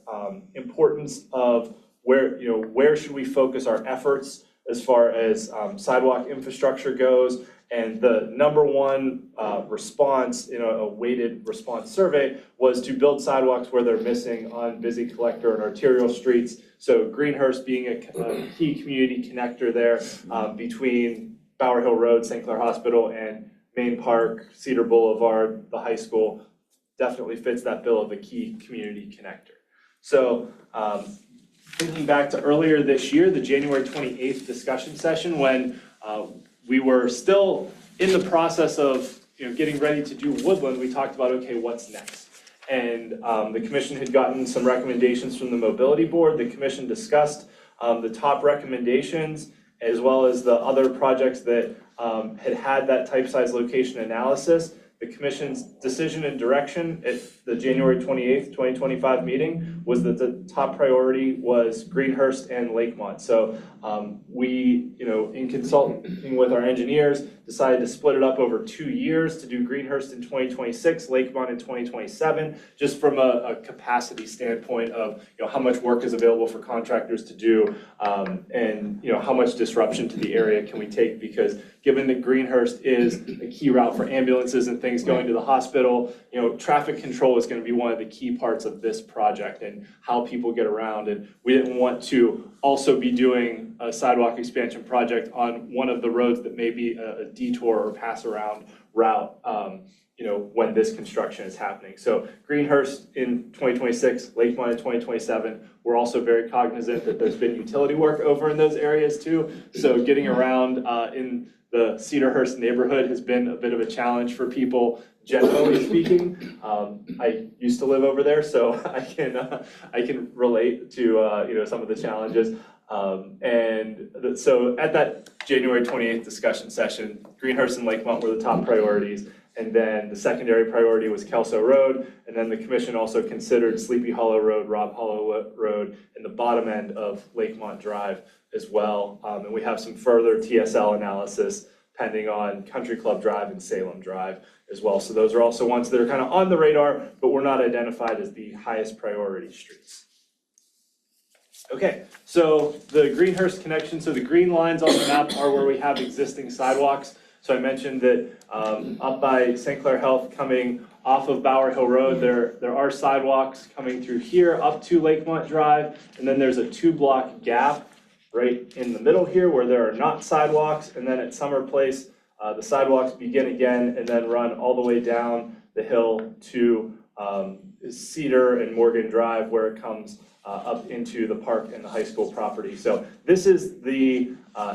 importance of where should we focus our efforts as far as sidewalk infrastructure goes. And the number one response in a weighted response survey was to build sidewalks where they're missing on busy collector and arterial streets. So Greenhurst being a key community connector there between Bower Hill Road, St. Clair Hospital, and Main Park, Cedar Boulevard, the high school, definitely fits that bill of a key community connector. So thinking back to earlier this year, the January 28th discussion session, when we were still in the process of getting ready to do Woodland, we talked about, okay, what's next? And the commission had gotten some recommendations from the mobility board. The commission discussed the top recommendations as well as the other projects that had that type size location analysis. The commission's decision and direction at the January 28th, 2025 meeting was that the top priority was Greenhurst and Lakemont. So we, in consulting with our engineers, decided to split it up over 2 years to do Greenhurst in 2026, Lakemont in 2027, just from a capacity standpoint of how much work is available for contractors to do, and how much disruption to the area can we take, because given that Greenhurst is a key route for ambulances and things going to the hospital, traffic control is going to be one of the key parts of this project and how people get around. And we didn't want to also be doing a sidewalk expansion project on one of the roads that may be a detour or pass around route, when this construction is happening. So Greenhurst in 2026, Lakemont in 2027. We're also very cognizant that there's been utility work over in those areas too. So getting around in the Cedarhurst neighborhood has been a bit of a challenge for people, generally speaking. I used to live over there, so I can relate to some of the challenges. So at that January 28th discussion session, Greenhurst and Lakemont were the top priorities. And then the secondary priority was Kelso Road. And then the commission also considered Sleepy Hollow Road, Robb Hollow Road, and the bottom end of Lakemont Drive as well. And we have some further TSL analysis pending on Country Club Drive and Salem Drive as well. So those are also ones that are kind of on the radar, but were not identified as the highest priority streets. Okay, so the Greenhurst connection, so the green lines on the map are where we have existing sidewalks. So I mentioned that up by St. Clair Health coming off of Bower Hill Road, there are sidewalks coming through here up to Lakemont Drive, and then there's a 2-block gap right in the middle here where there are not sidewalks, and then at Summer Place, the sidewalks begin again and then run all the way down the hill to Cedar and Morgan Drive where it comes up into the park and the high school property. So this is the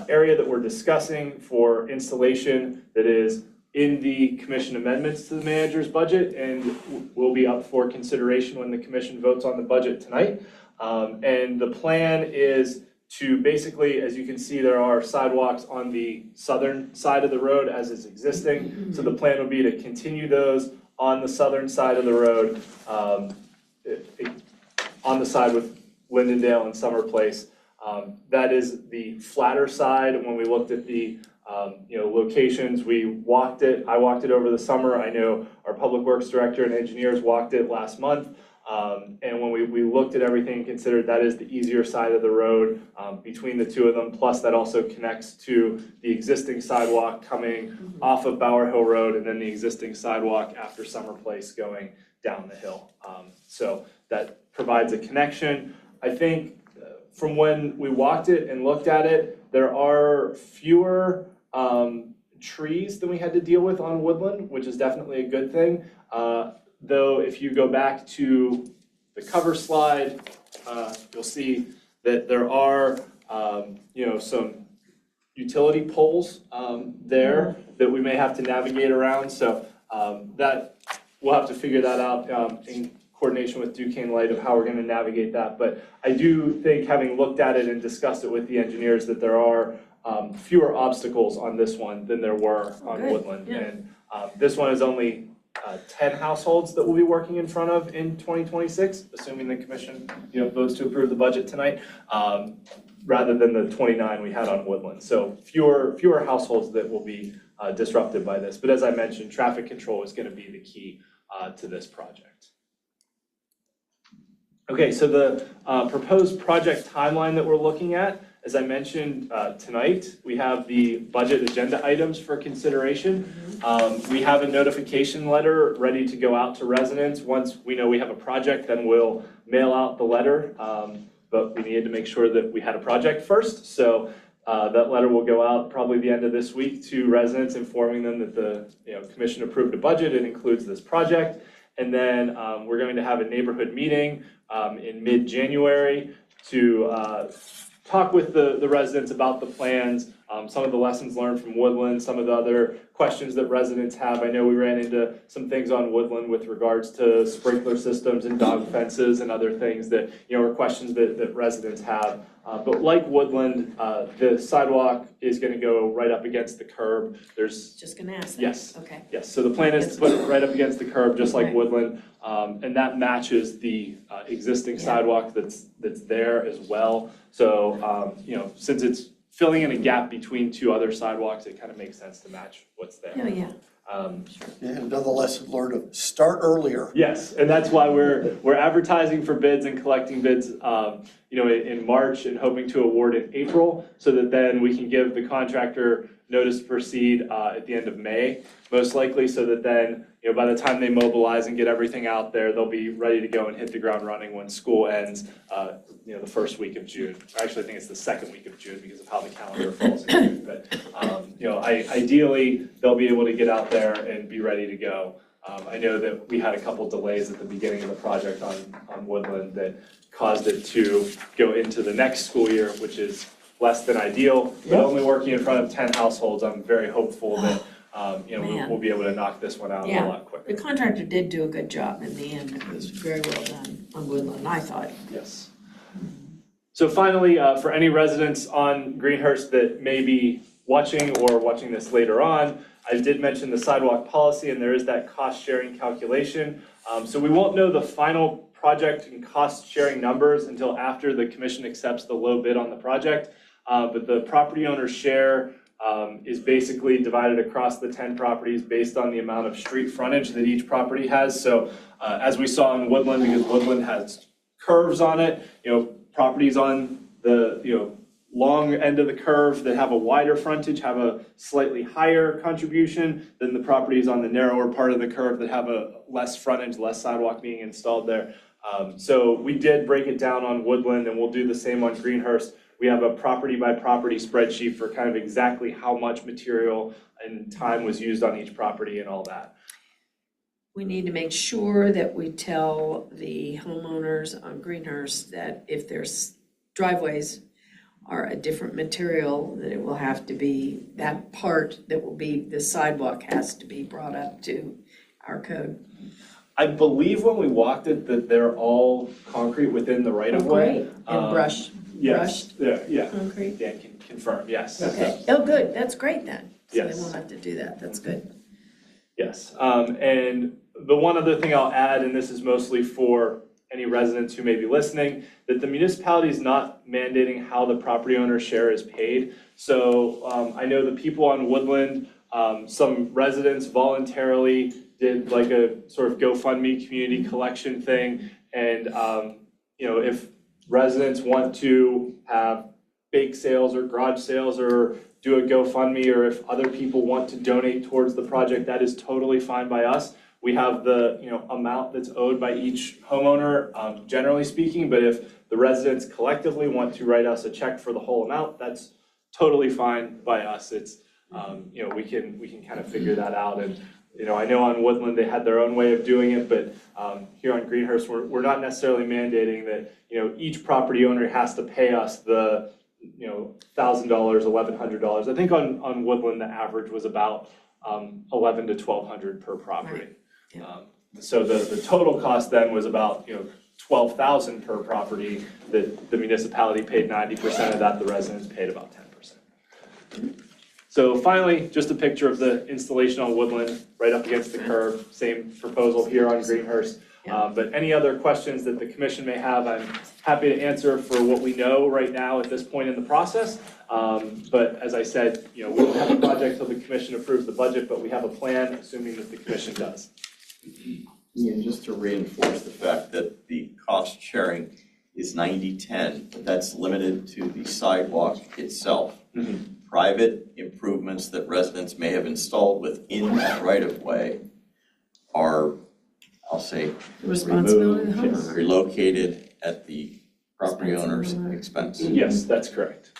area that we're discussing for installation that is in the commission amendments to the manager's budget and will be up for consideration when the commission votes on the budget tonight. And the plan is to basically, as you can see, there are sidewalks on the southern side of the road as is existing. So the plan would be to continue those on the southern side of the road, on the side with Lindendale and Summer Place. That is the flatter side. When we looked at the locations, I walked it over the summer. I know our public works director and engineers walked it last month. And when we looked at everything and considered that is the easier side of the road between the two of them, plus that also connects to the existing sidewalk coming off of Bower Hill Road and then the existing sidewalk after Summer Place going down the hill. So that provides a connection. I think from when we walked it and looked at it, there are fewer trees than we had to deal with on Woodland, which is definitely a good thing. Though if you go back to the cover slide, you'll see that there are, some utility poles there that we may have to navigate around. So that we'll have to figure that out in coordination with Duquesne Light of how we're going to navigate that. But I do think, having looked at it and discussed it with the engineers, that there are fewer obstacles on this one than there were on Woodland. Yeah. And this one is only 10 households that we'll be working in front of in 2026, assuming the commission, votes to approve the budget tonight, rather than the 29 we had on Woodland. So fewer households that will be disrupted by this. But as I mentioned, traffic control is going to be the key to this project. Okay, so the proposed project timeline that we're looking at, as I mentioned tonight, we have the budget agenda items for consideration. We have a notification letter ready to go out to residents. Once we know we have a project, then we'll mail out the letter. But we needed to make sure that we had a project first. So that letter will go out probably the end of this week to residents, informing them that the commission approved a budget. It includes this project. And then we're going to have a neighborhood meeting in mid-January to talk with the residents about the plans, some of the lessons learned from Woodland, some of the other questions that residents have. I know we ran into some things on Woodland with regards to sprinkler systems and dog fences and other things that, are questions that residents have. But like Woodland, the sidewalk is going to go right up against the curb. Just gonna ask that. Yes. Okay. Yes, so the plan is to put it right up against the curb, just like Okay. Woodland, and that matches the existing sidewalk that's there as well. So, since it's filling in a gap between two other sidewalks, it kind of makes sense to match what's there. Oh, yeah. And another lesson learned of start earlier. Yes, and that's why we're advertising for bids and collecting bids, in March and hoping to award in April, so that then we can give the contractor notice to proceed at the end of May, most likely, so that then, by the time they mobilize and get everything out there, they'll be ready to go and hit the ground running when school ends, the first week of June. Actually, I think it's the second week of June because of how the calendar falls in June. But, ideally, they'll be able to get out there and be ready to go. I know that we had a couple delays at the beginning of the project on Woodland that caused it to go into the next school year, which is less than ideal. But only working in front of 10 households, I'm very hopeful that, Man. we'll be able to knock this one out a Yeah. lot quicker. The contractor did do a good job in the end. It was very well done on Woodland, I thought. Yes. So finally, for any residents on Greenhurst that may be watching or watching this later on, I did mention the sidewalk policy, and there is that cost sharing calculation. So we won't know the final project and cost sharing numbers until after the commission accepts the low bid on the project. But the property owner's share is basically divided across the 10 properties based on the amount of street frontage that each property has. So as we saw in Woodland, because Woodland has curves on it, properties on the long end of the curve that have a wider frontage have a slightly higher contribution than the properties on the narrower part of the curve that have a less frontage, less sidewalk being installed there. So we did break it down on Woodland, and we'll do the same on Greenhurst. We have a property by property spreadsheet for kind of exactly how much material and time was used on each property and all that. we need to make sure that we tell the homeowners on Greenhurst that if their driveways are a different material, that it will have to be, that part that will be, the sidewalk has to be brought up to our code. I believe when we walked it, that they're all concrete within the right of way. Great. And brushed Yes, yeah, concrete? Dan can confirm, yes. Okay, oh, good, that's great then. So Yes. they won't have to do that, that's good. Yes, and the one other thing I'll add, and this is mostly for any residents who may be listening, that the municipality is not mandating how the property owner's share is paid. So I know the people on Woodland, some residents voluntarily did like a sort of GoFundMe community collection thing. And if residents want to have bake sales or garage sales or do a GoFundMe, or if other people want to donate towards the project, that is totally fine by us. We have the amount that's owed by each homeowner, generally speaking, but if the residents collectively want to write us a check for the whole amount, that's totally fine by us. It's we can kind of figure that out. And I know on Woodland they had their own way of doing it, but here on Greenhurst we're not necessarily mandating that each property owner has to pay us the $1,000, $1,100. I think on Woodland the average was about $1,100 to $1,200 per property. So the total cost then was about $12,000 per property, that the municipality paid 90% of that, the residents paid about 10%. So finally, just a picture of the installation on Woodland, right up against the curb, same proposal here on Greenhurst. But any other questions that the commission may have, I'm happy to answer for what we know right now at this point in the process. But as I said, we don't have a project till the commission approves the budget, but we have a plan, assuming that the commission does. Yeah, just to reinforce the fact that the cost sharing is 90-10, but that's limited to the sidewalk itself. Private improvements that residents may have installed within that right-of-way are, I'll say, The responsibility of the removed, homeowner. relocated at the property owner's expense. Yes, that's correct.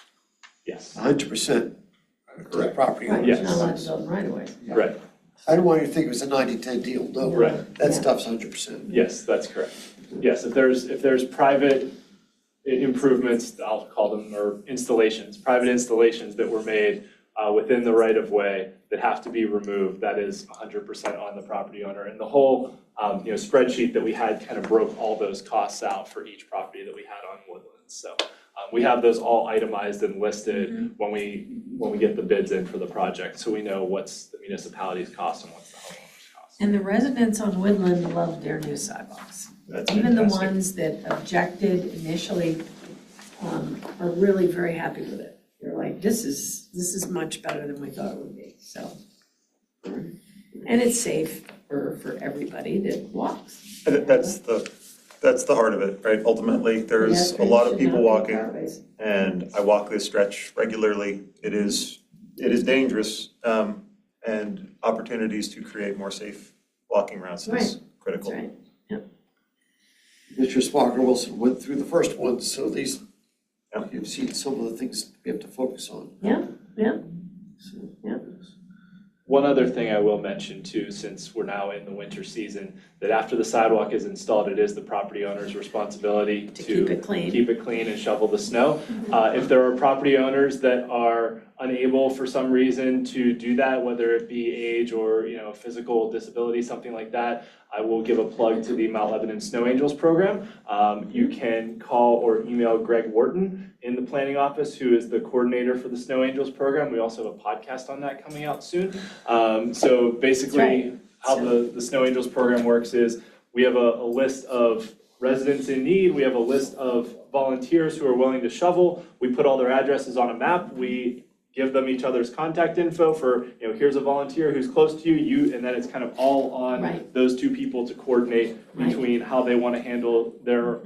Yes, 100% to the property Right, owner. Yes. you're not allowed to build right away. right. I don't want you to think it was a 90-10 deal, no. Right. That stuff's 100%. Yes, that's correct. Yes, if there's private improvements, I'll call them, or installations, private installations that were made within the right of way that have to be removed, that is 100% on the property owner. And the whole spreadsheet that we had kind of broke all those costs out for each property that we had on Woodland. So we have those all itemized and listed when we get the bids in for the project, so we know what's the municipality's cost and what's the homeowner's cost. And the residents on Woodland love their new sidewalks. That's Even the fantastic. ones that objected initially are really very happy with it. They're like, this is much better than we thought it would be, so. And it's safe for everybody that walks. And that's the heart of it, right? Ultimately, there's a lot of people walking, and I walk this stretch regularly. It is dangerous, and opportunities to create more safe walking routes is critical. That's right. Mr. Sparker Wilson went through the first one, so at least you've seen some of the things we have to focus on. Yeah. One other thing I will mention too, since we're now in the winter season, that after the sidewalk is installed, it is the property owner's responsibility To keep it clean. keep it clean and shovel the snow. If there are property owners that are unable for some reason to do that, whether it be age or physical disability, something like that, I will give a plug to the Mount Lebanon Snow Angels program. You can call or email Greg Wharton in the planning office, who is the coordinator for the Snow Angels program. We also have a podcast on that coming out soon. So basically, how the Snow Angels program works is we have a list of residents in need. We have a list of volunteers who are willing to shovel. We put all their addresses on a map. We give them each other's contact info for, here's a volunteer who's close to you, and then it's kind of all on those two people to coordinate between how they want to handle their,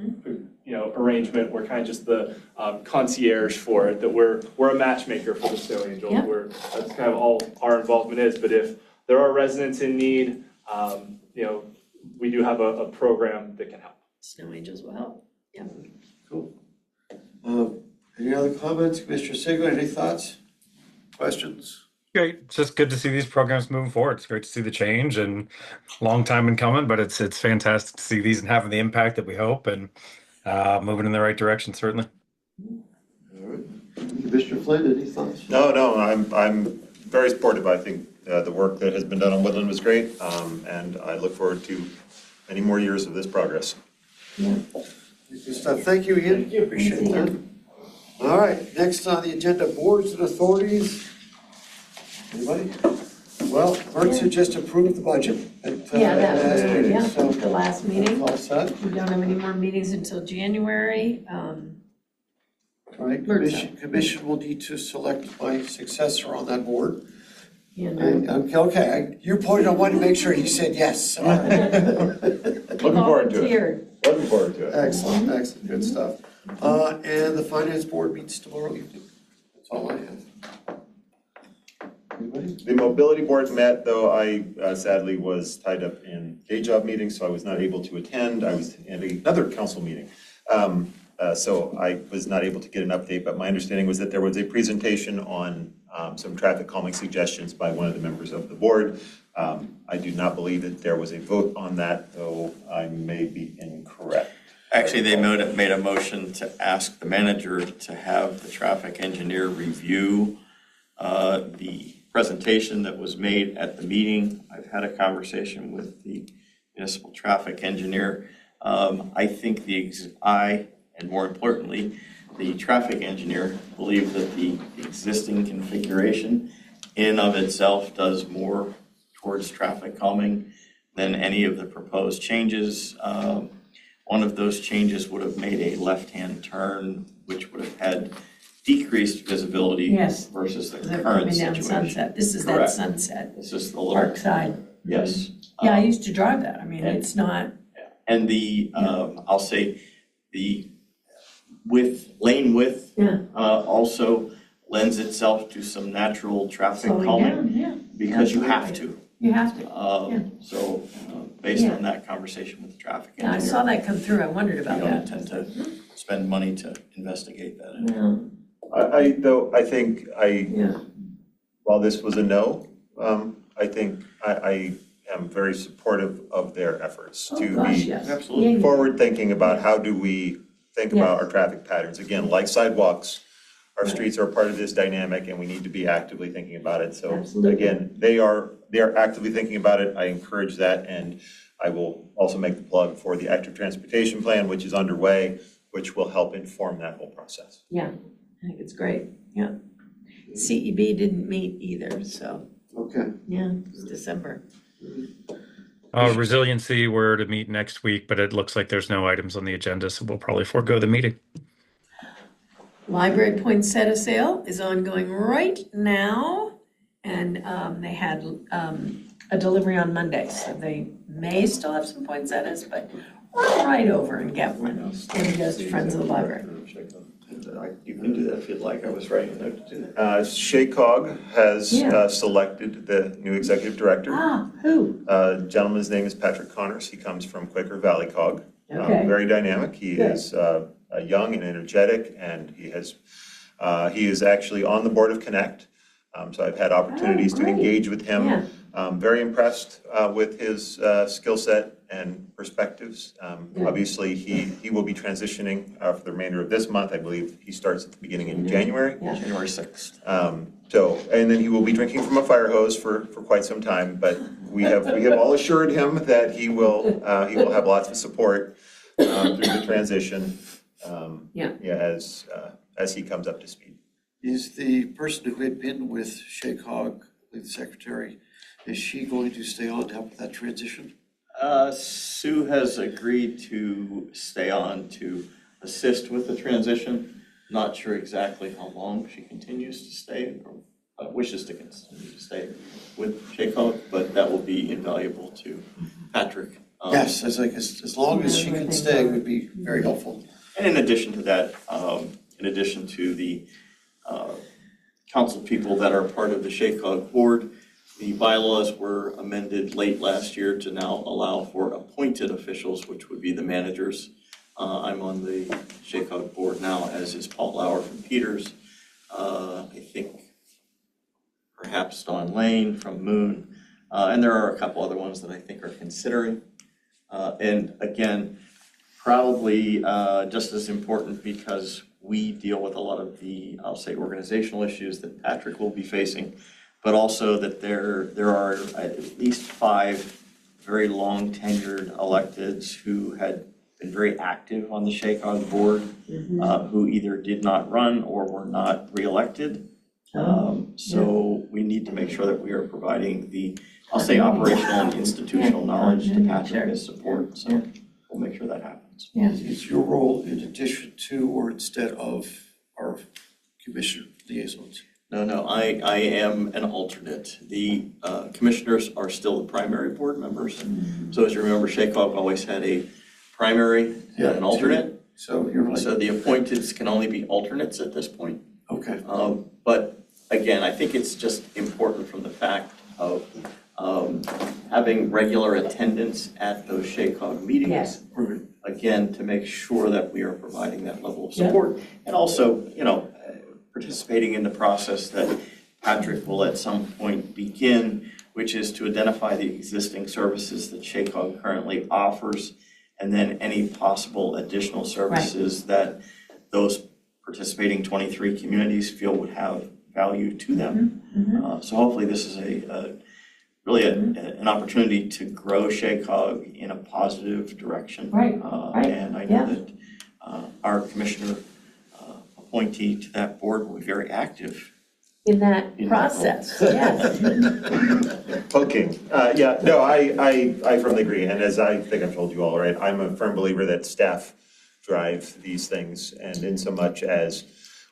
arrangement. We're kind of just the concierge for it, that we're a matchmaker for the Snow Angels. That's kind of all our involvement is. But if there are residents in need, we do have a program that can help. Snow Angels will help. Yeah. Cool. Any other comments? Commissioner Sigler, any thoughts? Questions? Great. It's just good to see these programs moving forward. It's great to see the change and long time in coming, but it's fantastic to see these and having the impact that we hope and moving in the right direction, certainly. All right. Commissioner Flynn, any thoughts? No, I'm very supportive. I think the work that has been done on Woodland was great, and I look forward to many more years of this progress. Good stuff. Thank you, Ian. Appreciate that. All right, next on the agenda, boards and authorities. Anybody? Well, Bert had just approved the budget at Yeah, that was, last meeting, yeah, so the last meeting. all set. We don't have any more meetings until January. All right, Bert's commission will need to select my successor on that board. And Okay, you pointed on one to make sure he said yes. Looking forward to it. volunteered. Looking forward to it. Excellent, good stuff. And the finance board meets tomorrow evening. That's all I have. Anybody? The mobility board met, though I sadly was tied up in day job meetings, so I was not able to attend. I was in another council meeting. So I was not able to get an update, but my understanding was that there was a presentation on some traffic calming suggestions by one of the members of the board. I do not believe that there was a vote on that, though I may be incorrect. Actually, they made a motion to ask the manager to have the traffic engineer review the presentation that was made at the meeting. I've had a conversation with the municipal traffic engineer. I think and more importantly, the traffic engineer believe that the existing configuration in of itself does more towards traffic calming than any of the proposed changes. One of those changes would have made a left-hand turn, which would have had decreased visibility Yes. versus the They're current coming down situation. Sunset. This is that Correct. Sunset, It's just the little, Park side. yes. Yeah, I used to drive that. I mean, and- it's not, And the, I'll say, the lane width yeah, also lends itself to some natural traffic slowing calming down, yeah. because you have Absolutely. to. You have to. So based Yeah. on that conversation with the traffic Yeah, I engineer, saw that come through. I wondered we about don't that. intend to spend money to investigate that. Well, I think yeah, while this was a no, I think I am very supportive of their efforts oh to gosh, be yes. Absolutely. Yeah, forward thinking about how do we think about our traffic patterns. Again, like sidewalks, our Right. streets are part of this dynamic and we need to be actively thinking about it. So Absolutely. again, they are actively thinking about it. I encourage that, and I will also make the plug for the active transportation plan, which is underway, which will help inform that whole process. Yeah, I think it's great, yeah. CEB didn't meet either, so, Okay. yeah, it's December. Resiliency, we're to meet next week, but it looks like there's no items on the agenda, so we'll probably forego the meeting. Library Poinsettia Sale is ongoing right now, and they had a delivery on Monday, so they may still have some poinsettias, but run right over and get one, and just Friends of the Library. You can do that if you'd like. I was writing a note to do that. Shaycog has Yeah. selected the new executive director. Ah, who? Gentleman's name is Patrick Connors. He comes from Quaker Valley Cog. Okay. Very dynamic. He Good. is young and energetic, and he is actually on the board of Connect. So I've had opportunities to great. engage with him. Yeah. Very impressed with his skill set and perspectives. Good. Obviously, he will be transitioning for the remainder of this month. I believe he starts at the beginning in January. Yeah. January 6th. And then he will be drinking from a fire hose for quite some time, but we have all assured him that he will have lots of support through the transition. As he comes up to speed. Is the person who had been with Shaycog, the secretary, is she going to stay on to help with that transition? Sue has agreed to stay on to assist with the transition. Not sure exactly how long she continues to stay or wishes to continue to stay with Shaycog, but that will be invaluable to Patrick. Yes, as long as she can stay would be very helpful. And in addition to that, in addition to the council people that are part of the Shaycog board, the bylaws were amended late last year to now allow for appointed officials, which would be the managers. I'm on the Shaycog board now, as is Paul Lauer from Peters. I think perhaps Dawn Lane from Moon, and there are a couple other ones that I think are considering. And again, probably just as important because we deal with a lot of the, I'll say, organizational issues that Patrick will be facing, but also that there are at least 5 very long tenured electeds who had been very active on the SHACOG board, who either did not run or were not reelected. So we need to make sure that we are providing the, I'll say, operational and institutional knowledge to Patrick as support, so we'll make sure that happens. Is your role in addition to or instead of our commissioner liaisons? No, I am an alternate. The commissioners are still the primary board members. So as you remember, SHACOG always had a primary and an alternate. So you're like, So the appointeds can only be alternates at this point. okay. But again, I think it's just important from the fact of having regular attendance at those SHACOG meetings. Yes. Right. Again, to make sure that we are providing that level of support. And also, participating in the process that Patrick will at some point begin, which is to identify the existing services that SHACOG currently offers, and then any possible additional services that those participating 23 communities feel would have value to them. So hopefully this is really an opportunity to grow SHACOG in a positive direction. Right. And I know that our commissioner appointee to that board will be very active. In that process, yes. Poking. I firmly agree. And as I think I've told you all, right, I'm a firm believer that staff drive these things. And in so much as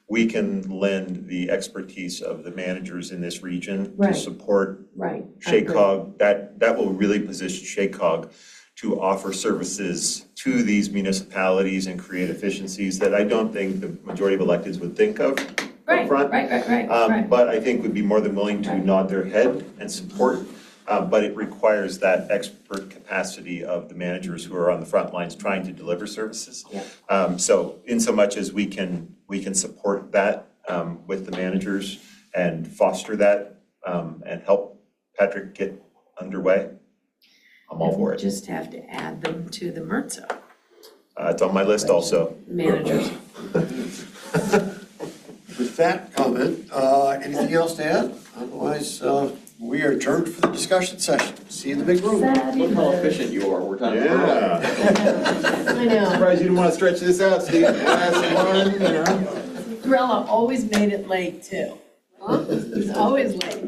we can lend the expertise of the managers in this region to Right. support Right. SHACOG, that will really position SHACOG to offer services to these municipalities and create efficiencies that I don't think the majority of electeds would think of up front. Right. But I think would be more than willing to nod their head and support. But it requires that expert capacity of the managers who are on the front lines trying to deliver services. So in so much as we can support that with the managers and foster that and help Patrick get underway, I'm all for it. Just have to add them to the MRTSA It's on my list also. managers. With that comment, anything else to add? Otherwise, we are adjourned for the discussion session. See you in the big room. Look how efficient you are, we're done. I know. Surprised you didn't want to stretch this out, Steve. Last one, Thrilla always made it late too. He's always late.